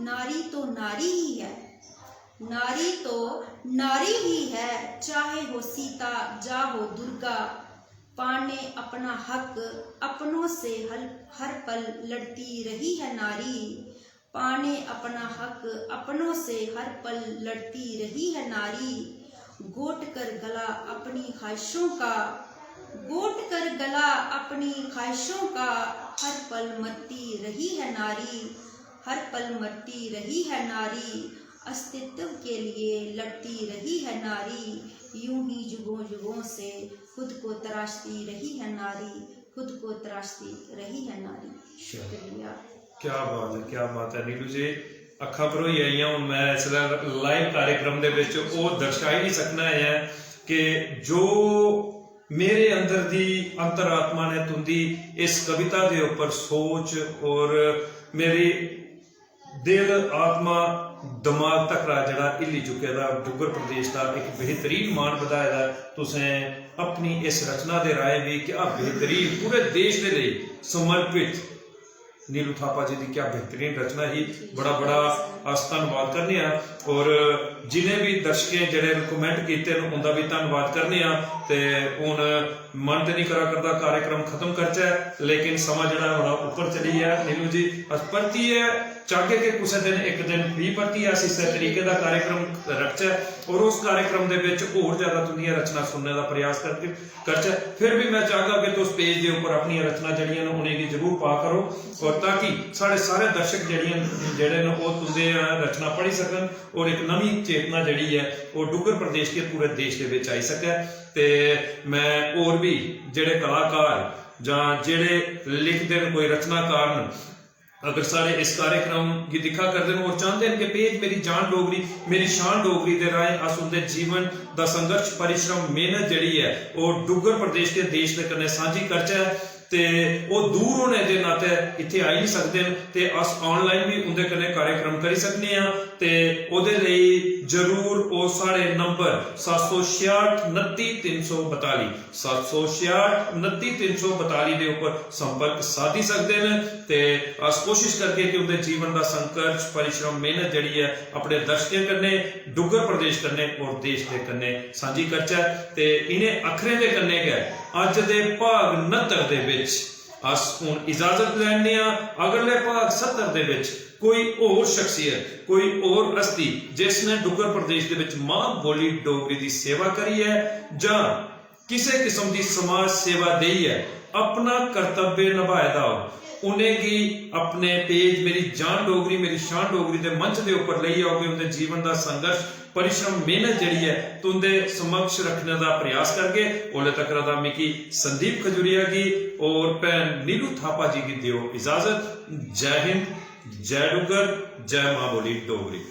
नारी तो नारी ही है, नारी तो नारी ही है, चाहे हो सीता जा हो दुर्गा, पाने अपना हक अपनों से हर पल लड़ती रही है नारी। पाने अपना हक अपनों से हर पल लड़ती रही है नारी। घोट कर गला अपनी ख्वाहिशों का, घोट कर गला अपनी ख्वाहिशों का, हर पल मरती रही है नारी। हर पल मरती रही है नारी। अस्तित्व के लिए लड़ती रही है नारी। यूं ही युगों युगों से खुद को तराशती रही है नारी। खुद को तराशती रही है नारी। शुक्रिया।
क्या बात है नीलू जी। ਅੱਖਾਂ ਭਰੋਈ ਆਈਆਂ। ਹੁਣ ਮੈਂ ਇਸ ਲਾਈਵ कार्यक्रम ਦੇ ਵਿੱਚ ਉਹ ਦਰਸਾ ਹੀ ਨਹੀਂ ਸਕਣਾ ਹੈ ਕਿ ਜੋ ਮੇਰੇ ਅੰਦਰ ਦੀ ਅੰਤਰਾਤਮਾ ਨੇ ਤੁੰਦੀ ਇਸ ਕਵਿਤਾ ਦੇ ਉੱਪਰ ਸੋਚ ਔਰ ਮੇਰੀ ਦਿਲ ਆਤਮਾ ਦਿਮਾਗ ਤੱਕ ਜਿਹੜਾ ਹਿੱਲੀ ਚੁੱਕਿਆ ਦਾ ਡੁੱਗਰ ਪ੍ਰਦੇਸ਼ ਦਾ ਇੱਕ ਬਿਹਤਰੀਨ ਮਾਣ ਵਧਾਇਆ ਦਾ ਤੁਸੀਂ ਆਪਣੀ ਇਸ ਰਚਨਾ ਦੇ ਰਾਏ ਵੀ ਕਿ ਆ ਬਿਹਤਰੀਨ ਪੂਰੇ ਦੇਸ਼ ਦੇ ਲਈ ਸਮਰਪਿਤ नीलू थापा जी की क्या बेहतरीन रचना ही। बड़ा अस धन्नवाद करने और जिन्हें भी दर्शकें जिहड़े कमेंट किए उनका भी धन्नवाद करने ते हुण मन तो नहीं करा करता कार्यक्रम खत्म करचे, लेकिन समा जिहड़ा हुण उपर चली है नीलू जी। अस परती है चाहे कि कुछ दिन एक दिन भी परती अस इस तरीके का कार्यक्रम रखचे और उस कार्यक्रम के विच होर ज़्यादा तुहाडीआं रचना सुनने का प्रयास करचे। फिर भी मैं चाहता कि तुस पेज के उपर अपनी रचना जिहड़ियां उन्हें जरूर पा करो और ताकि साढ़े सारे दर्शक जिहड़े ने वो तुहाडी रचना पढ़ी सकन और एक नवी चेतना जिहड़ी है वो डुग्गर प्रदेश के पूरे देश के विच आई सके। ते मैं और भी जिहड़े कलाकार जां जिहड़े लिखदे ने कोई रचनाकार न अगर सारे इस कार्यक्रम की दिखा करते हैं और चाहते हैं कि पेज मेरी जान डोगरी मेरी शान डोगरी दे राय अस उनके जीवन का संघर्ष परिश्रम मेहनत जिहड़ी है वो डुग्गर प्रदेश के देश के कन्ने सांझी करचे ते वो दूर होने के नाते इत्थे आई नहीं सकते ते अस ऑनलाइन भी उनके कन्ने कार्यक्रम करी सकने हैं ते ओदे लई जरूर वो साढ़े नंबर 766 29 342 766 29 342 के उपर संपर्क साधी सकते हैं ते अस कोशिश करके कि उनके जीवन का संघर्ष परिश्रम मेहनत जिहड़ी है अपने दर्शकों कन्ने डुग्गर प्रदेश कन्ने और देश के कन्ने सांझी करचे ते इन्हें अखरें दे कन्ने गए अज दे भाग 69 दे विच अस हुण इजाजत लैने अगले भाग 70 दे विच कोई और शख्सियत कोई और हस्ती जिसने डुग्गर प्रदेश दे विच मां बोली डोगरी की सेवा करी है जां किसी किस्म की समाज सेवा दी है अपना कर्तव्य निभाए दा उन्हें की अपने पेज मेरी जान डोगरी मेरी शान डोगरी के मंच के उपर ले आओगे उनके जीवन का संघर्ष परिश्रम मेहनत जिहड़ी है तो उनके समक्ष रखने का प्रयास करके ओले तक रदा मिकी संदीप खजूरिया की और भैन नीलू थापा जी की दियो इजाजत। जय हिंद, जय डुग्गर, जय मां बोली डोगरी।